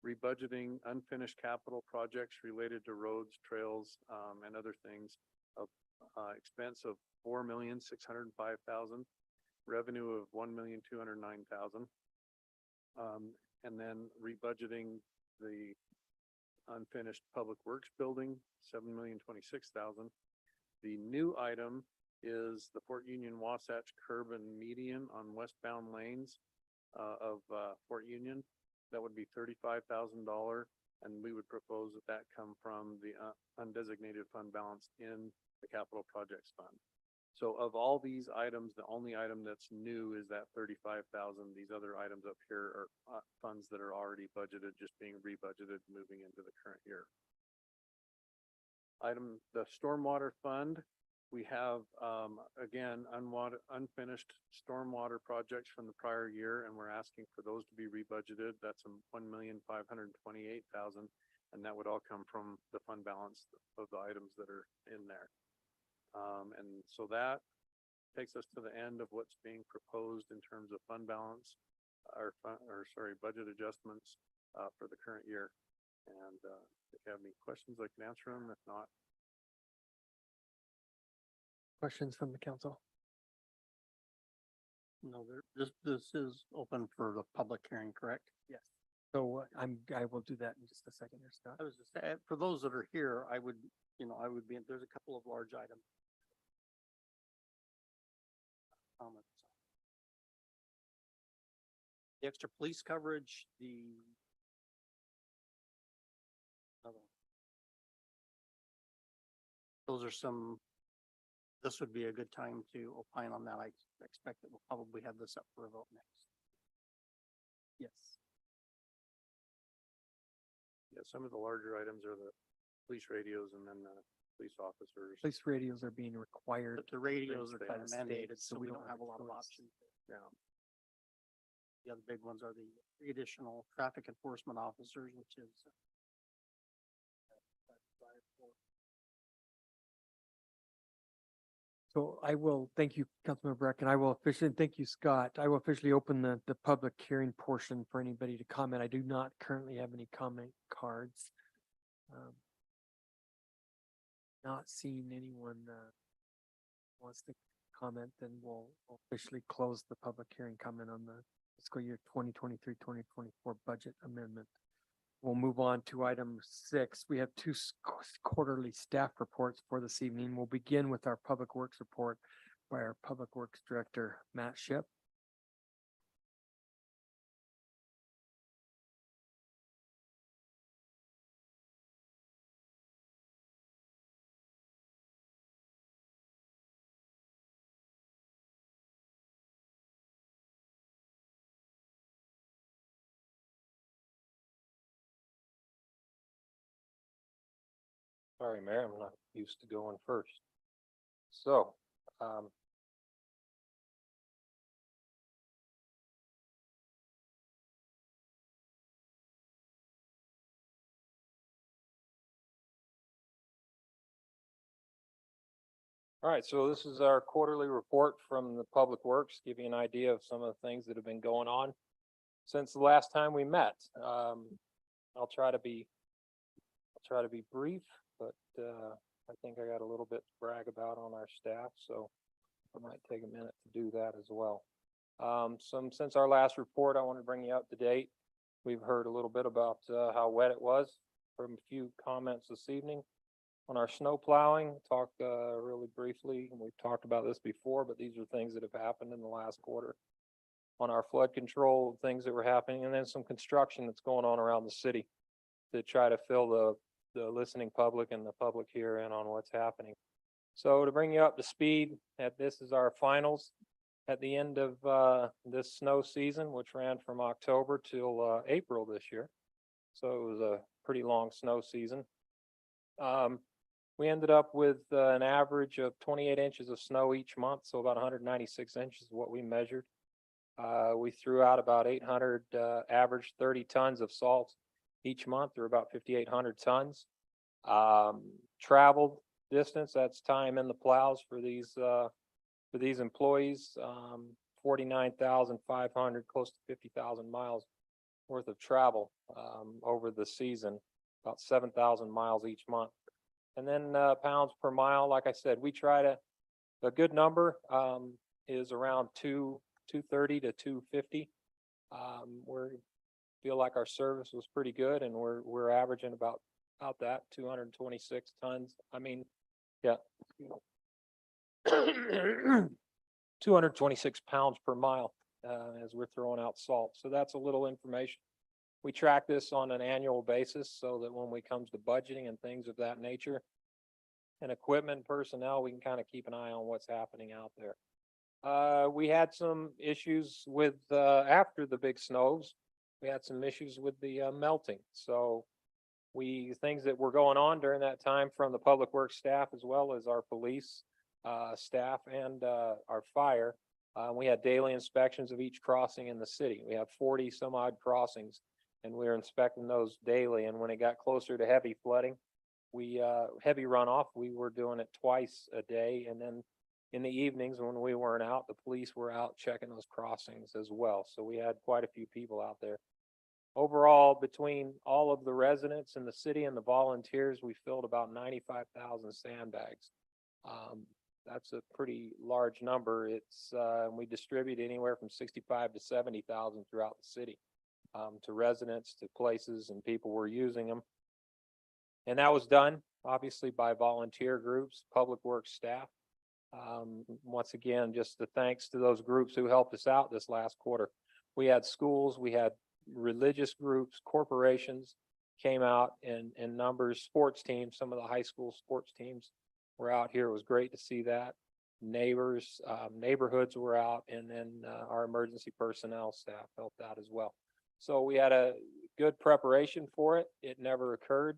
S16: rebudgeting unfinished capital projects related to roads, trails, and other things of expense of $4,605,000, revenue of $1,209,000, and then rebudgeting the unfinished public works building, $7,026,000. The new item is the Fort Union Wasatch curb and median on westbound lanes of Fort Union. That would be $35,000, and we would propose that come from the undesignated fund balance in the capital projects fund. So of all these items, the only item that's new is that $35,000. These other items up here are funds that are already budgeted, just being rebudgeted moving into the current year. Item, the stormwater fund, we have, again, unfinished stormwater projects from the prior year, and we're asking for those to be rebudgeted. That's $1,528,000, and that would all come from the fund balance of the items that are in there. And so that takes us to the end of what's being proposed in terms of fund balance, budget adjustments for the current year. And if you have any questions, I can answer them. If not,
S1: Questions from the council?
S2: no, this is open for the public hearing, correct?
S1: Yes. So I will do that in just a second here, Scott.
S2: I was just saying, for those that are here, I would, I would be, there's a couple of large items. Comments. The extra police coverage, those are some, this would be a good time to opine on that. I expect that we'll probably have this up for a vote next.
S1: Yes.
S16: Yeah, some of the larger items are the police radios and then the police officers.
S1: Police radios are being required.
S2: But the radios are
S16: By
S2: kind
S1: the
S2: of
S1: state,
S2: mandated, so we don't have a lot of
S1: choice.
S2: options. Yeah. The other big ones are the additional traffic enforcement officers, which is
S1: So I will, thank you, Councilmember Brecken. I will officially, thank you, Scott. I will officially open the public hearing portion for anybody to comment. I do not currently have any comment cards. Not seeing anyone wants to comment, then we'll officially close the public hearing comment on the fiscal year 2023-2024 budget amendment. We'll move on to item 6. We have two quarterly staff reports for this evening. We'll begin with our Public Works report by our Public Works Director, Matt Ship.
S17: Sorry, Mayor, I'm not used to going first. So, all right, so this is our quarterly report from the Public Works, give you an idea of some of the things that have been going on since the last time we met. I'll try to be brief, but I think I got a little bit to brag about on our staff, so I might take a minute to do that as well. Since our last report, I want to bring you up to date. We've heard a little bit about how wet it was from a few comments this evening. On our snow plowing, talked really briefly, and we've talked about this before, but these are things that have happened in the last quarter. On our flood control, things that were happening, and then some construction that's going on around the city to try to fill the listening public and the public here in on what's happening. So to bring you up to speed, this is our finals at the end of this snow season, which ran from October till April this year. So it was a pretty long snow season. We ended up with an average of 28 inches of snow each month, so about 196 inches is what we measured. We threw out about 800, average 30 tons of salt each month, or about 5,800 tons. Traveled distance, that's time in the plows for these employees, 49,500, close to 50,000 miles worth of travel over the season, about 7,000 miles each month. And then pounds per mile, like I said, we try to, a good number is around 230 to 250. We feel like our service was pretty good, and we're averaging about that 226 tons. I mean, yeah, 226 pounds per mile as we're throwing out salt. So that's a little information. We track this on an annual basis so that when we comes to budgeting and things of that nature and equipment personnel, we can kind of keep an eye on what's happening out there. We had some issues with, after the big snows, we had some issues with the melting. So things that were going on during that time from the public works staff, as well as our police staff and our fire, we had daily inspections of each crossing in the city. We have 40 some odd crossings, and we were inspecting those daily. And when it got closer to heavy flooding, heavy runoff, we were doing it twice a day. And then in the evenings when we weren't out, the police were out checking those crossings as well. So we had quite a few people out there. Overall, between all of the residents in the city and the volunteers, we filled about 95,000 sandbags. That's a pretty large number. We distribute anywhere from 65 to 70,000 throughout the city. to residents, to places, and people were using them. And that was done, obviously, by volunteer groups, public works staff. Once again, just the thanks to those groups who helped us out this last quarter. We had schools, we had religious groups, corporations came out in numbers, sports teams, some of the high school sports teams were out here. It was great to see that. Neighbors, neighborhoods were out, and then our emergency personnel staff helped out as well. So we had a good preparation for it. It never occurred.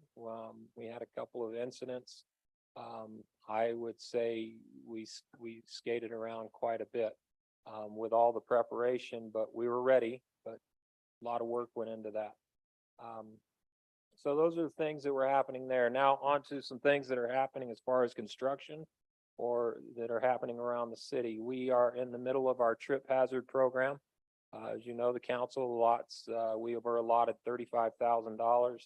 S17: We had a couple of incidents. I would say we skated around quite a bit with all the preparation, but we were ready, but a lot of work went into that. So those are the things that were happening there. Now on to some things that are happening as far as construction or that are happening around the city. We are in the middle of our trip hazard program. As you know, the council lots, we were allotted $35,000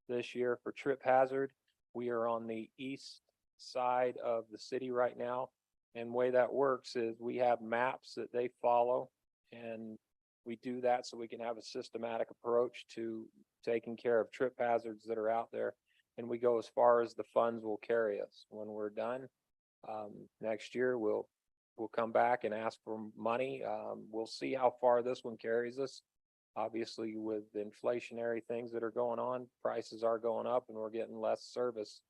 S17: this year for trip hazard. We are on the east side of the city right now. And the way that works is we have maps that they follow, and we do that so we can have a systematic approach to taking care of trip hazards that are out there. And we go as far as the funds will carry us. When we're done, next year, we'll come back and ask for money. We'll see how far this one carries us. Obviously, with the inflationary things that are going on, prices are going up and we're getting less service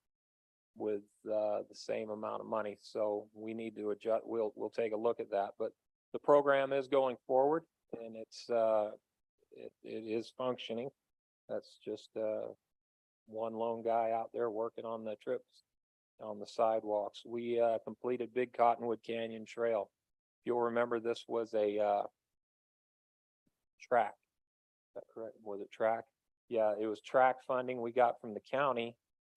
S17: with the same amount of money. So we need to adjust. We'll take a look at that. But the program is going forward, and it is functioning. That's just one lone guy out there working on the trips on the sidewalks. We completed Big Cottonwood Canyon Trail. You'll remember this was a track. Is that correct? Was it track? Yeah, it was track funding we got from the county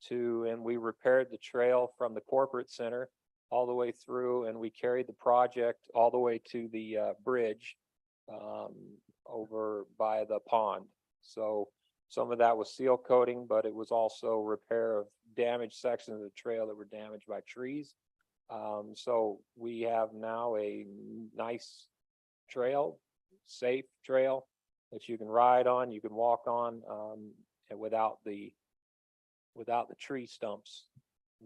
S17: and we repaired the trail from the corporate center all the way through, and we carried the project all the way to the bridge over by the pond. So some of that was seal coating, but it was also repair of damaged sections of the trail that were damaged by trees. So we have now a nice trail, safe trail that you can ride on, you can walk on, and without the tree stumps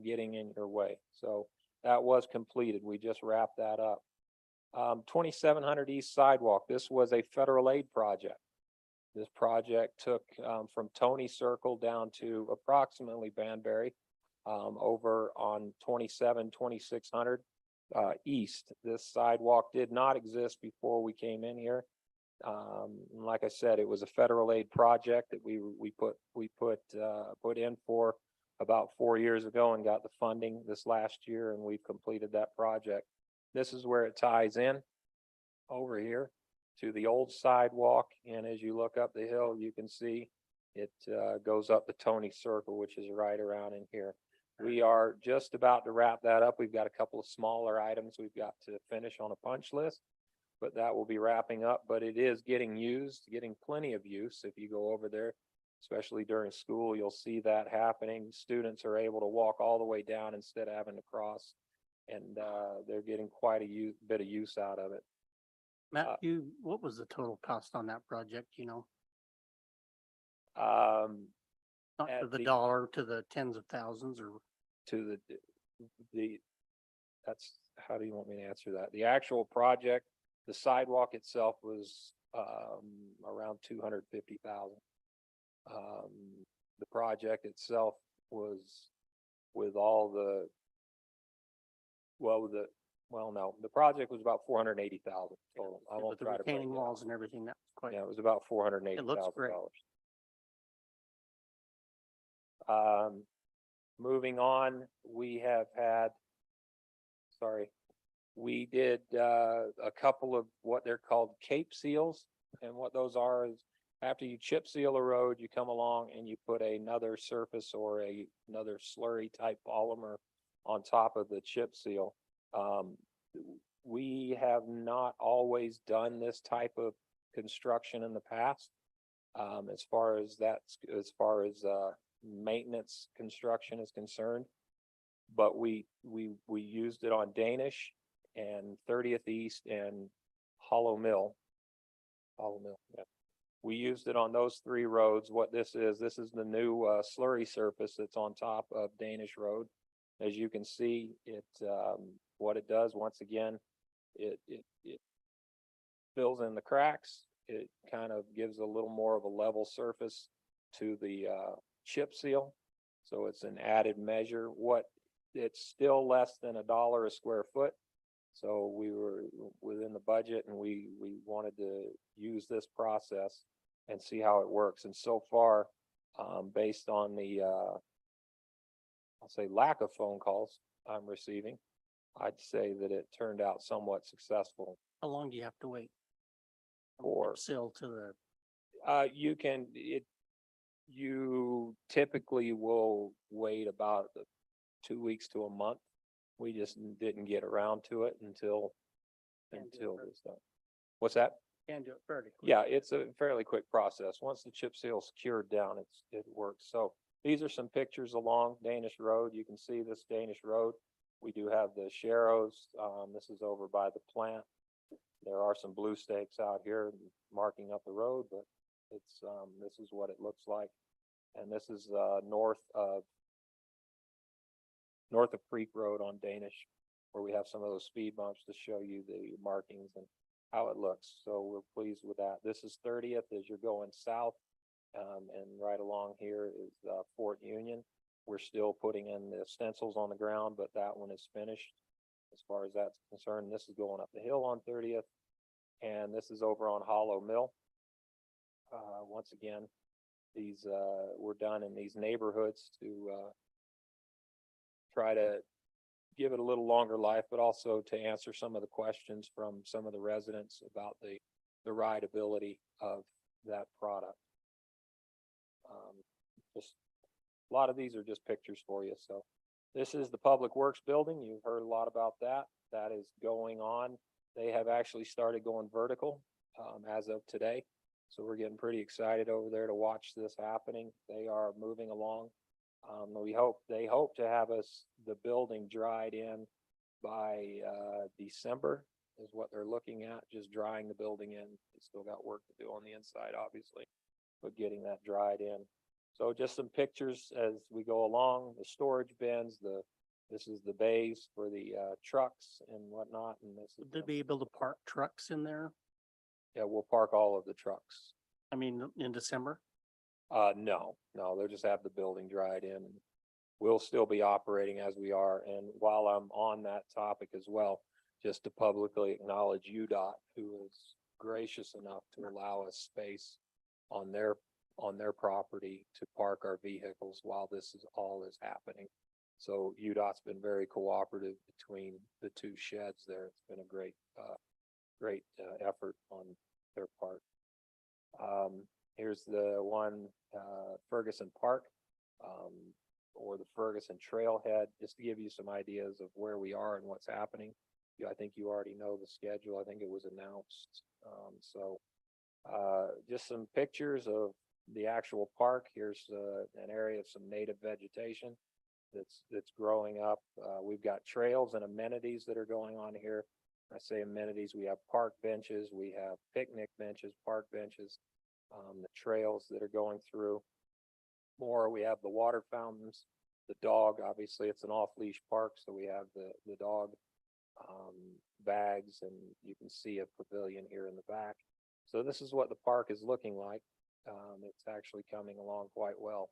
S17: getting in your way. So that was completed. We just wrapped that up. 2700 East Sidewalk. This was a federal aid project. This project took from Tony Circle down to approximately Banbury, over on 2600 East. This sidewalk did not exist before we came in here. Like I said, it was a federal aid project that we put in for about 4 years ago and got the funding this last year, and we've completed that project. This is where it ties in over here to the old sidewalk, and as you look up the hill, you can see it goes up the Tony Circle, which is right around in here. We are just about to wrap that up. We've got a couple of smaller items we've got to finish on a punch list, but that will be wrapping up. But it is getting used, getting plenty of use. If you go over there, especially during school, you'll see that happening. Students are able to walk all the way down instead of having to cross, and they're getting quite a bit of use out of it.
S2: Matt, what was the total cost on that project, you know? Not to the dollar, to the tens of thousands, or
S17: to that's, how do you want me to answer that? The actual project, the sidewalk itself was around 250,000. The project itself was with all the the project was about 480,000 total. I won't
S2: with the
S17: try to break
S2: retaining
S17: it
S2: walls
S17: down.
S2: and everything, that's quite.
S17: Yeah, it was about $480,000. Moving on, we did a couple of what they're called Cape seals. And what those are is after you chip seal a road, you come along and you put another surface or another slurry type polymer on top of the chip seal. We have not always done this type of construction in the past. As far as maintenance construction is concerned, but we used it on Danish and 30th East and Hollow Mill. Yeah. We used it on those 3 roads. What this is the new slurry surface that's on top of Danish Road. As you can see, what it does, once again, it fills in the cracks. It kind of gives a little more of a level surface to the chip seal. So it's an added measure. It's still less than $1 a square foot. So we were within the budget, and we wanted to use this process and see how it works. And so far, based on the, I'll say lack of phone calls I'm receiving, I'd say that it turned out somewhat successful.
S2: How long do you have to wait?
S17: For
S2: Still to the,
S17: you typically will wait about 2 weeks to a month. We just didn't get around to it until this done. What's that?
S2: can do it fairly quick.
S17: Yeah, it's a fairly quick process. Once the chip seal is cured down, it works. So these are some pictures along Danish Road. You can see this Danish Road. We do have the sharrows. This is over by the plant. There are some blue stakes out here marking up the road, but it's this is what it looks like. And this is north of Creek Road on Danish, where we have some of those speed bumps to show you the markings and how it looks. So we're pleased with that. This is 30th as you're going south, and right along here is Fort Union. We're still putting in the stencils on the ground, but that one is finished as far as that's concerned. This is going up the hill on 30th, and this is over on Hollow Mill. Once again, these we're done in these neighborhoods to try to give it a little longer life, but also to answer some of the questions from some of the residents about the rideability of that product. Just a lot of these are just pictures for you. So this is the Public Works building. You've heard a lot about that. That is going on. They have actually started going vertical as of today. So we're getting pretty excited over there to watch this happening. They are moving along. They hope to have the building dried in by December is what they're looking at, just drying the building in. They still got work to do on the inside, obviously, but getting that dried in. So just some pictures as we go along, the storage bins, this is the bays for the trucks and whatnot. And this is,
S2: Would they be able to park trucks in there?
S17: yeah, we'll park all of the trucks.
S2: I mean, in December?
S17: No, they'll just have the building dried in. And we'll still be operating as we are. And while I'm on that topic as well, just to publicly acknowledge UDOT, who is gracious enough to allow us space on their property to park our vehicles while this is all happening. So UDOT's been very cooperative between the 2 sheds there. It's been a great effort on their part. Here's the one, Ferguson Park, or the Ferguson Trailhead, just to give you some ideas of where we are and what's happening. I think you already know the schedule. I think it was announced. Just some pictures of the actual park. Here's an area of some native vegetation that's growing up. We've got trails and amenities that are going on here. I say amenities, we have park benches, we have picnic benches, park benches, the trails that are going through. We have the water fountains, the dog, obviously it's an off-leash park, so we have the dog bags, and you can see a pavilion here in the back. So this is what the park is looking like. It's actually coming along quite well,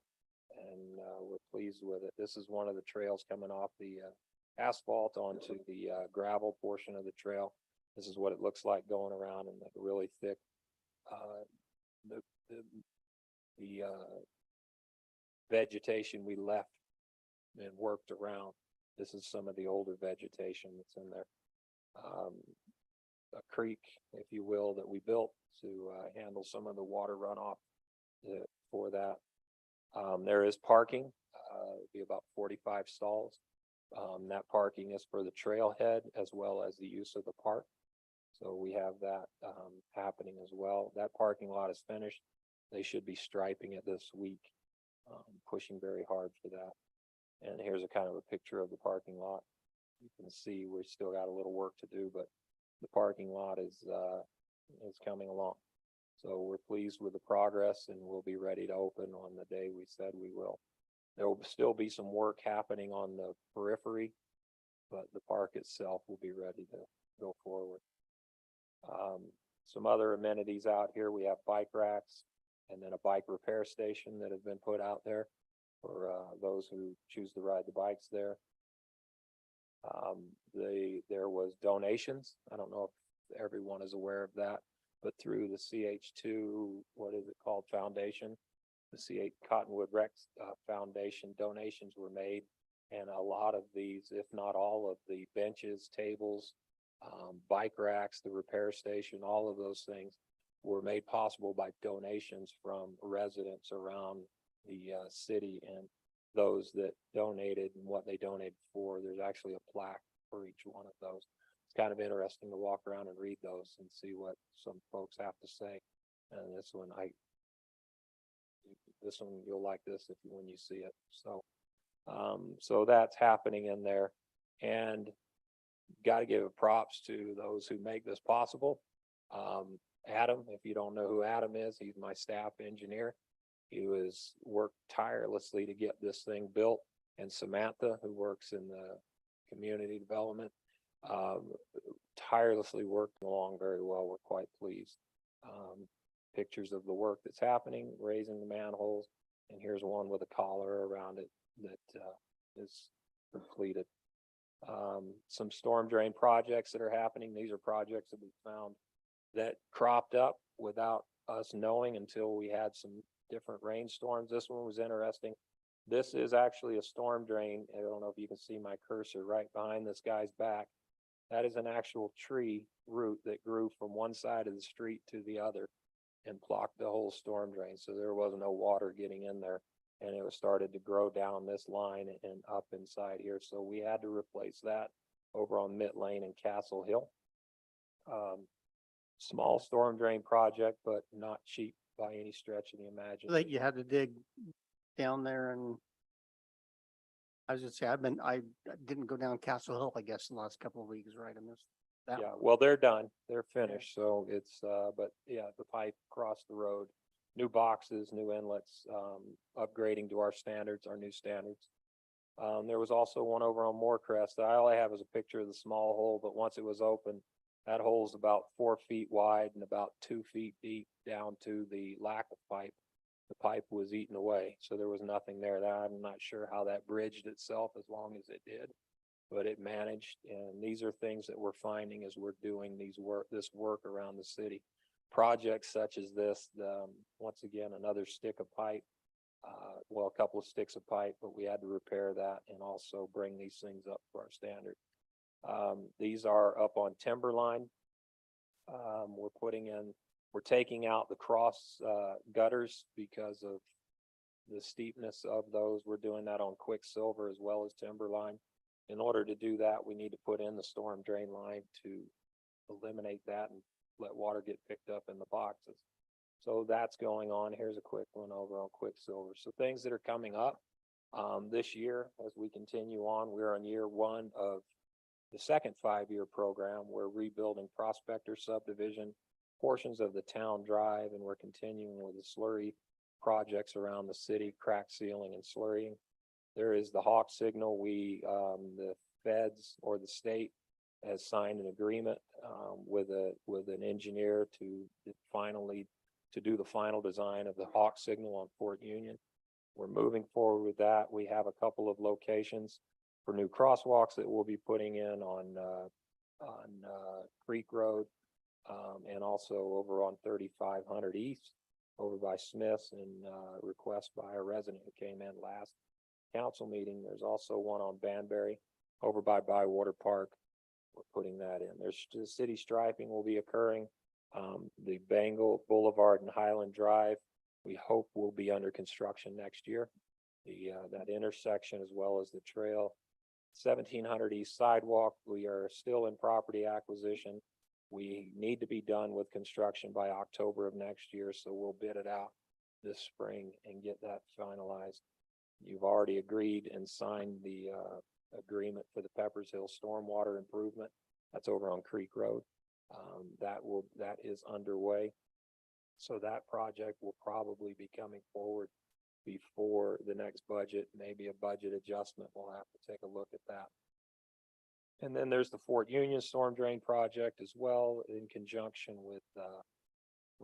S17: and we're pleased with it. This is one of the trails coming off the asphalt onto the gravel portion of the trail. This is what it looks like going around in the really thick the vegetation we left and worked around. This is some of the older vegetation that's in there. A creek, if you will, that we built to handle some of the water runoff for that. There is parking, be about 45 stalls. That parking is for the trailhead as well as the use of the park. So we have that happening as well. That parking lot is finished. They should be striping it this week, pushing very hard for that. And here's a kind of a picture of the parking lot. You can see we still got a little work to do, but the parking lot is coming along. So we're pleased with the progress and we'll be ready to open on the day we said we will. There will still be some work happening on the periphery, but the park itself will be ready to go forward. Some other amenities out here, we have bike racks and then a bike repair station that have been put out there for those who choose to ride the bikes there. There was donations. I don't know if everyone is aware of that, but through the CH2, what is it called, foundation, the CH Cottonwood Rex Foundation, donations were made. And a lot of these, if not all of the benches, tables, bike racks, the repair station, all of those things were made possible by donations from residents around the city, and those that donated and what they donated for. There's actually a plaque for each one of those. It's kind of interesting to walk around and read those and see what some folks have to say. And this one, you'll like this when you see it. So that's happening in there, and got to give props to those who make this possible. Adam, if you don't know who Adam is, he's my staff engineer. He was worked tirelessly to get this thing built, and Samantha, who works in the community development, tirelessly worked along very well. We're quite pleased. Pictures of the work that's happening, raising the manholes, and here's one with a collar around it that is completed. Some storm drain projects that are happening. These are projects that we found that cropped up without us knowing until we had some different rainstorms. This one was interesting. This is actually a storm drain. I don't know if you can see my cursor right behind this guy's back. That is an actual tree root that grew from one side of the street to the other and blocked the whole storm drain. So there was no water getting in there, and it was started to grow down this line and up inside here. So we had to replace that over on Mitt Lane and Castle Hill. Small storm drain project, but not cheap by any stretch of the imagination.
S2: That you had to dig down there, and I was just say, I didn't go down Castle Hill, I guess, in the last couple of weeks, right? I missed that.
S17: Yeah,
S2: one.
S17: well, they're done. They're finished. So it's, but yeah, the pipe across the road, new boxes, new inlets, upgrading to our standards, our new standards. There was also one over on Moorcrest. All I have is a picture of the small hole, but once it was open, that hole's about 4 feet wide and about 2 feet deep down to the lack of pipe. The pipe was eaten away, so there was nothing there. I'm not sure how that bridged itself as long as it did, but it managed. And these are things that we're finding as we're doing this work around the city. Projects such as this, once again, another stick of pipe, well, a couple of sticks of pipe, but we had to repair that and also bring these things up to our standard. These are up on Timberline. We're taking out the cross gutters because of the steepness of those. We're doing that on Quicksilver as well as Timberline. In order to do that, we need to put in the storm drain line to eliminate that and let water get picked up in the boxes. So that's going on. Here's a quick one over on Quicksilver. So things that are coming up this year as we continue on. We're on year one of the second 5-year program. We're rebuilding Prospector subdivision, portions of the town drive, and we're continuing with the slurry projects around the city, crack sealing and slurrying. There is the Hawk signal. The feds or the state has signed an agreement with an engineer to do the final design of the Hawk signal on Fort Union. We're moving forward with that. We have a couple of locations for new crosswalks that we'll be putting in on Creek Road, and also over on 3500 East over by Smith's, and request by a resident who came in last council meeting. There's also one on Banbury over by Bywater Park. We're putting that in. There's the city striping will be occurring. The Bengal Boulevard and Highland Drive, we hope will be under construction next year. That intersection as well as the trail. 1700 East sidewalk, we are still in property acquisition. We need to be done with construction by October of next year, so we'll bid it out this spring and get that finalized. You've already agreed and signed the agreement for the Peppers Hill stormwater improvement. That's over on Creek Road. That is underway. So that project will probably be coming forward before the next budget, maybe a budget adjustment. We'll have to take a look at that. And then there's the Fort Union Storm Drain Project as well, in conjunction with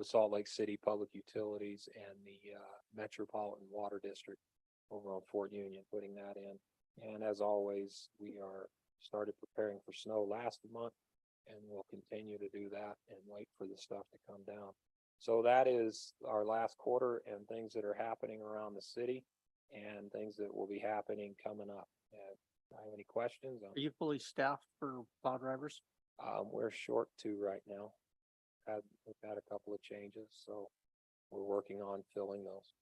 S17: Salt Lake City Public Utilities and the Metropolitan Water District over on Fort Union, putting that in. And as always, we are started preparing for snow last month, and we'll continue to do that and wait for the stuff to come down. So that is our last quarter and things that are happening around the city and things that will be happening coming up. I have any questions?
S2: Are you fully staffed for plow drivers?
S17: We're short two right now. We've had a couple of changes, so we're working on filling those.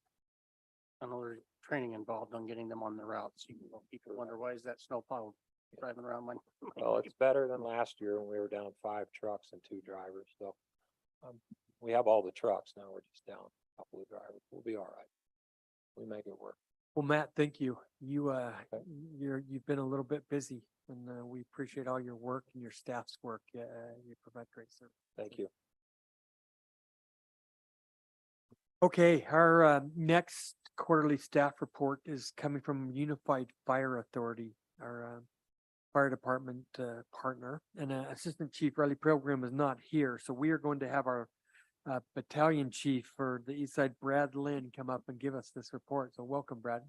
S2: I know there's training involved on getting them on the routes. People wonder, why is that snowplow driving around my?
S17: Well, it's better than last year when we were down 5 trucks and 2 drivers. So we have all the trucks now. We're just down a couple of drivers. We'll be all right. We make it work.
S1: Well, Matt, thank you. You've been a little bit busy, and we appreciate all your work and your staff's work. You provide great service.
S17: Thank you.
S1: Okay, our next quarterly staff report is coming from Unified Fire Authority, our fire department partner, and Assistant Chief Riley Pilgrim is not here, so we are going to have our battalion chief for the East Side, Brad Lynn, come up and give us this report. So welcome, Brad.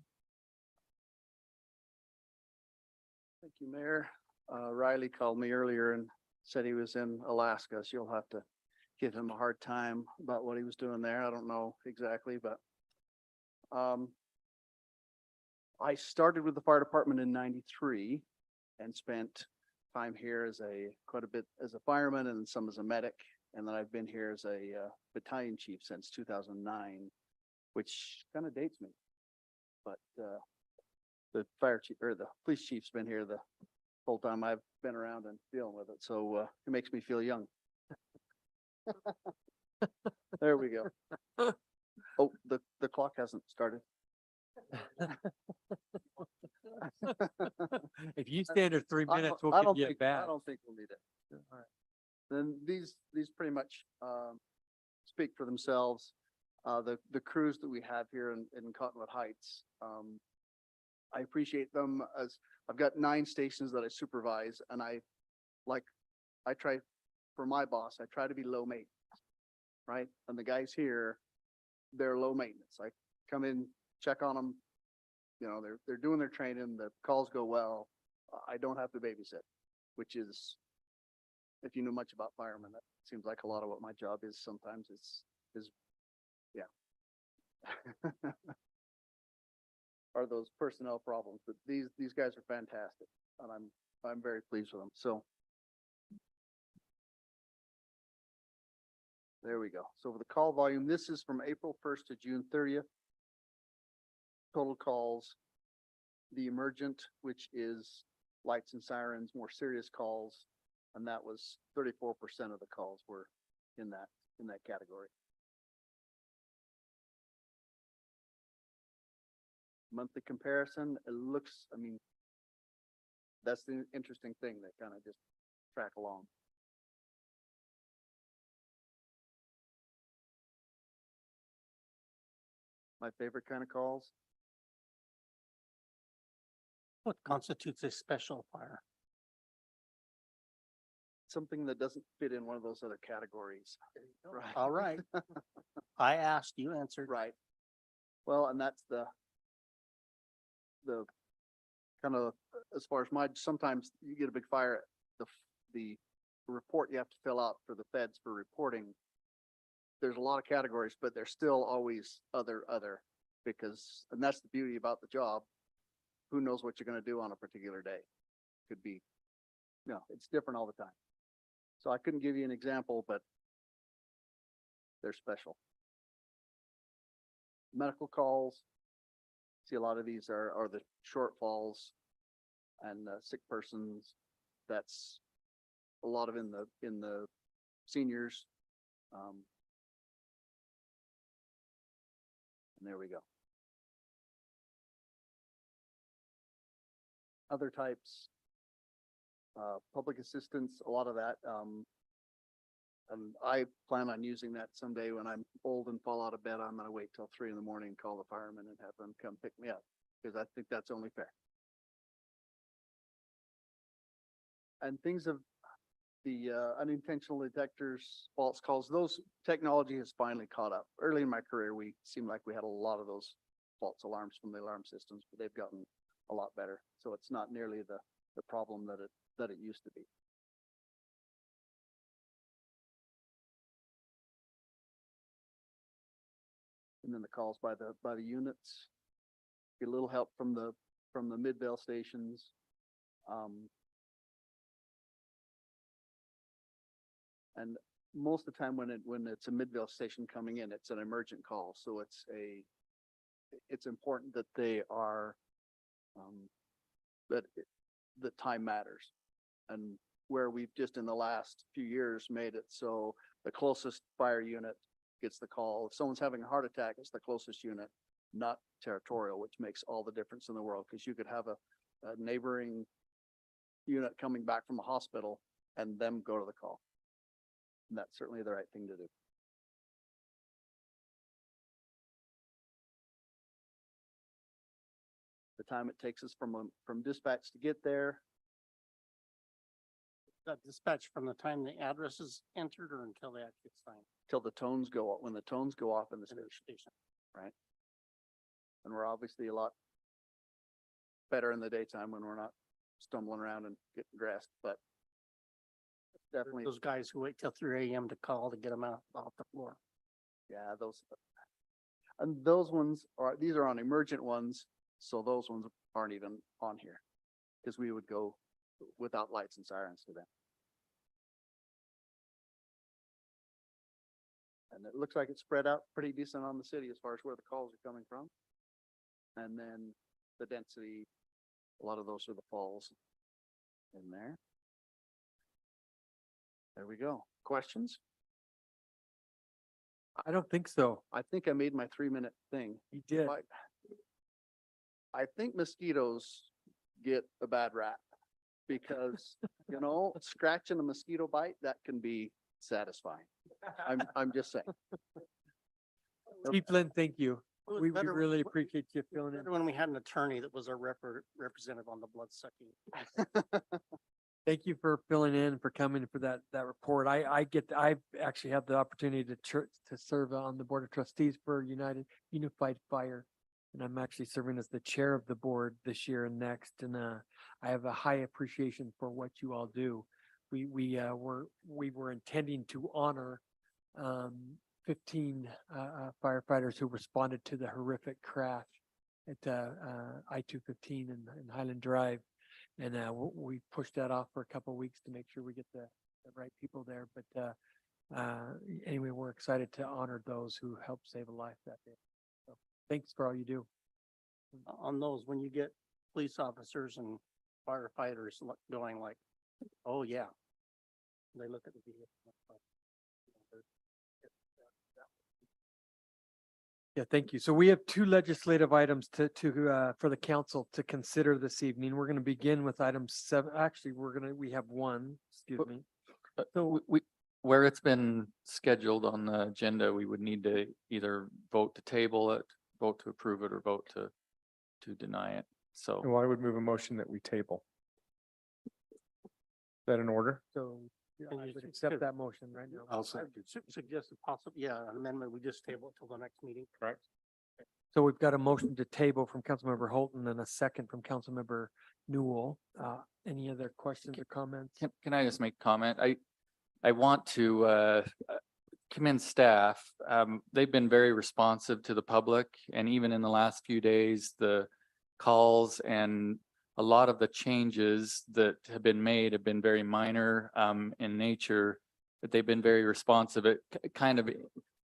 S18: Thank you, Mayor. Riley called me earlier and said he was in Alaska, so you'll have to give him a hard time about what he was doing there. I don't know exactly, but I started with the fire department in '93 and spent time here as quite a bit as a fireman and some as a medic. And then I've been here as a battalion chief since 2009, which kind of dates me. But the fire chief or the police chief's been here the whole time I've been around and dealing with it. So it makes me feel young. There we go. Oh, the clock hasn't started.
S1: If you stand there 3 minutes, we'll
S18: I
S1: give
S18: don't
S1: you
S18: think,
S1: it back.
S18: I don't think we'll need it.
S1: All right.
S18: Then these pretty much speak for themselves. The crews that we have here in Cottonwood Heights, I appreciate them. As I've got 9 stations that I supervise, and I try for my boss, I try to be low maintenance, right? And the guys here, they're low maintenance. I come in, check on them. You know, they're doing their training, the calls go well. I don't have to babysit, which is, if you know much about firemen, that seems like a lot of what my job is sometimes. Yeah. Are those personnel problems, but these guys are fantastic, and I'm very pleased with them. So there we go. So for the call volume, this is from April 1st to June 30th. Total calls, the emergent, which is lights and sirens, more serious calls, and that was 34% of the calls were in that category. Monthly comparison, it looks, I mean, that's the interesting thing that kind of just track along. My favorite kind of calls.
S2: What constitutes a special fire?
S18: Something that doesn't fit in one of those other categories. Right.
S2: All right. I asked, you answered.
S18: Right. Well, and that's the kind of, as far as sometimes you get a big fire, the report you have to fill out for the feds for reporting. There's a lot of categories, but there's still always other, because, and that's the beauty about the job. Who knows what you're going to do on a particular day? Could be, it's different all the time. So I couldn't give you an example, but they're special. Medical calls. See, a lot of these are the shortfalls and sick persons. That's a lot of in the seniors. And there we go. Other types, public assistance, a lot of that. And I plan on using that someday when I'm old and fall out of bed. I'm gonna wait till 3 in the morning and call the firemen and have them come pick me up, because I think that's only fair. And things of the unintentional detectors, false calls, those technology has finally caught up. Early in my career, we seemed like we had a lot of those false alarms from the alarm systems, but they've gotten a lot better. So it's not nearly the problem that it used to be. And then the calls by the units, get a little help from the Midvale stations. And most of the time when it's a Midvale station coming in, it's an emergent call. So it's important that they are, that time matters. And where we've just in the last few years made it so the closest fire unit gets the call. If someone's having a heart attack, it's the closest unit, not territorial, which makes all the difference in the world. Because you could have a neighboring unit coming back from a hospital and them go to the call. And that's certainly the right thing to do. The time it takes us from dispatch to get there,
S2: That dispatch from the time the address is entered or until they actually sign?
S18: till the tones go, when the tones go off in the station, right? And we're obviously a lot better in the daytime when we're not stumbling around and getting dressed, but definitely,
S2: Those guys who wait till 3 a.m. to call to get them out off the floor.
S18: yeah, and those ones these are on emergent ones, so those ones aren't even on here. Because we would go without lights and sirens to them. And it looks like it's spread out pretty decent on the city as far as where the calls are coming from. And then the density, a lot of those are the falls in there. There we go. Questions?
S1: I don't think so.
S18: I think I made my 3-minute thing.
S1: You did.
S18: I think mosquitoes get a bad rap because, scratching a mosquito bite, that can be satisfying. I'm just saying.
S1: Chief Lynn, thank you.
S2: It was
S1: We
S2: better
S1: really appreciate you filling in.
S2: better when we had an attorney that was a representative on the blood sucking.
S1: Thank you for filling in, for coming for that report. I actually have the opportunity to serve on the Board of Trustees for Unified Fire. And I'm actually serving as the chair of the board this year and next. And I have a high appreciation for what you all do. We were intending to honor 15 firefighters who responded to the horrific crash at I-215 in Highland Drive. And we pushed that off for a couple of weeks to make sure we get the right people there. But anyway, we're excited to honor those who helped save a life that day. So thanks for all you do.
S2: On those, when you get police officers and firefighters going like, oh yeah. They look at the video.
S1: Yeah, thank you. So we have 2 legislative items for the council to consider this evening. We're going to begin with item 7. Actually, we have 1, excuse me.
S19: So where it's been scheduled on the agenda, we would need to either vote to table it, vote to approve it, or vote to deny it. So
S17: Well, I would move a motion that we table. Is that in order?
S1: So yeah,
S2: Can
S1: I
S2: you
S1: would
S2: just-
S1: accept that motion right now.
S4: I'll
S2: I
S4: second.
S2: suggest a possible, an amendment, we just table it till the next meeting.
S17: Correct.
S1: So we've got a motion to table from Councilmember Holton and a second from Councilmember Newell. Any other questions or comments?
S19: can I just make a comment? I want to commend staff. They've been very responsive to the public, and even in the last few days, the calls and a lot of the changes that have been made have been very minor in nature, but they've been very responsive. There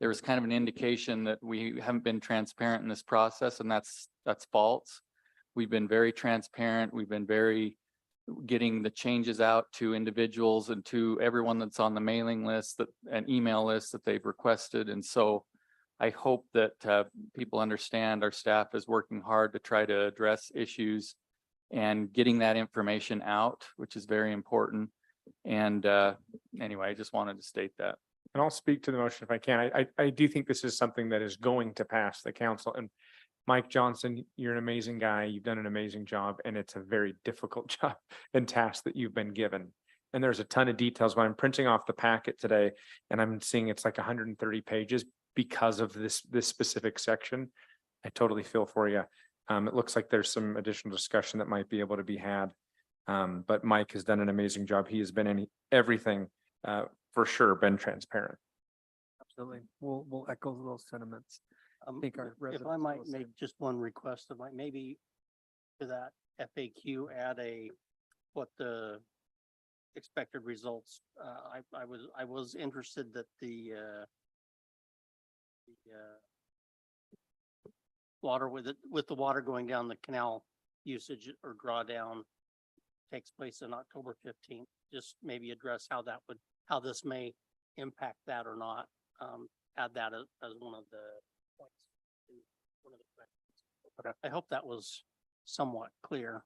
S19: was kind of an indication that we haven't been transparent in this process, and that's false. We've been very transparent. We've been very getting the changes out to individuals and to everyone that's on the mailing list, an email list that they've requested. And so I hope that people understand our staff is working hard to try to address issues and getting that information out, which is very important. And anyway, I just wanted to state that.
S3: And I'll speak to the motion if I can. I do think this is something that is going to pass the council. And Mike Johnson, you're an amazing guy. You've done an amazing job, and it's a very difficult job and task that you've been given. And there's a ton of details. When I'm printing off the packet today, and I'm seeing it's like 130 pages because of this specific section. I totally feel for you. It looks like there's some additional discussion that might be able to be had. But Mike has done an amazing job. He has been in everything, for sure, been transparent.
S1: Absolutely. We'll echo those sentiments. think our
S2: If I
S1: residents
S2: might
S1: will say.
S2: make just one request, of like maybe to that FAQ, add what the expected results, I was interested that the water with the water going down the canal usage or drawdown takes place in October 15th. Just maybe address how this may impact that or not. Add that as one of the points. One of the questions.
S9: Okay.
S2: I hope that was somewhat clear.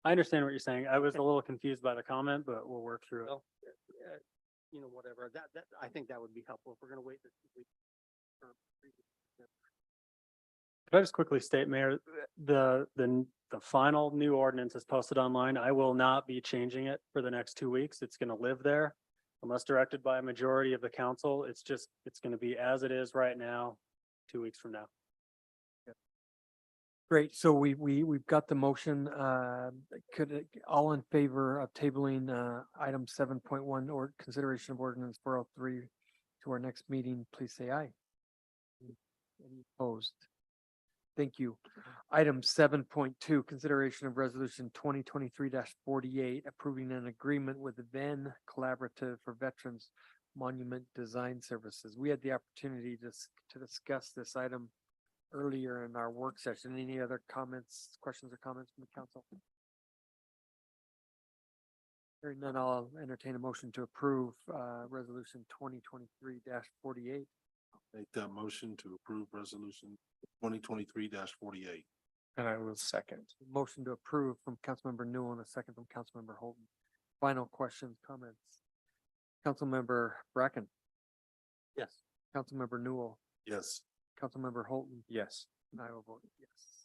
S9: I understand what you're saying. I was a little confused by the comment, but we'll work through it.
S2: Well, whatever, I think that would be helpful if we're gonna wait.
S9: Could I just quickly state, Mayor, the final new ordinance is posted online. I will not be changing it for the next 2 weeks. It's gonna live there. Unless directed by a majority of the council, it's gonna be as it is right now, 2 weeks from now.
S1: Great, so we've got the motion, all in favor of tabling, item 7.1 or consideration of ordinance 403 to our next meeting, please say aye. Any opposed? Thank you. Item 7.2, consideration of resolution 2023-48, approving an agreement with the Venn Collaborative for Veterans Monument Design Services. We had the opportunity to discuss this item earlier in our work session. Any other comments, questions or comments from the council? Hearing none, I'll entertain a motion to approve resolution 2023-48.
S4: Make that motion to approve resolution 2023-48.
S3: And I will second.
S1: Motion to approve from Councilmember Newell and a second from Councilmember Holton. Final questions, comments? Councilmember Bracken,
S2: Yes.
S1: Councilmember Newell,
S4: Yes.
S1: Councilmember Holton,
S3: Yes.
S1: and I will vote yes.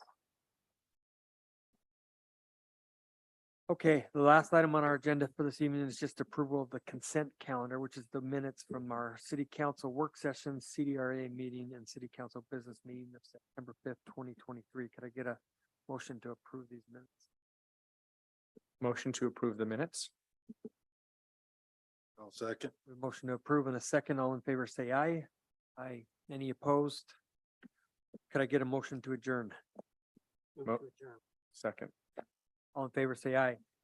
S1: Okay, the last item on our agenda for this evening is just approval of the consent calendar, which is the minutes from our city council work session, CDRA meeting, and city council business meeting of September 5th, 2023. Could I get a motion to approve these minutes?
S3: Motion to approve the minutes.
S4: I'll second.
S1: A motion to approve in a second. All in favor, say aye. Aye. Any opposed? Could I get a motion to adjourn?
S2: Move
S3: Mo-
S2: to adjourn.
S3: Second.
S1: All in favor, say aye.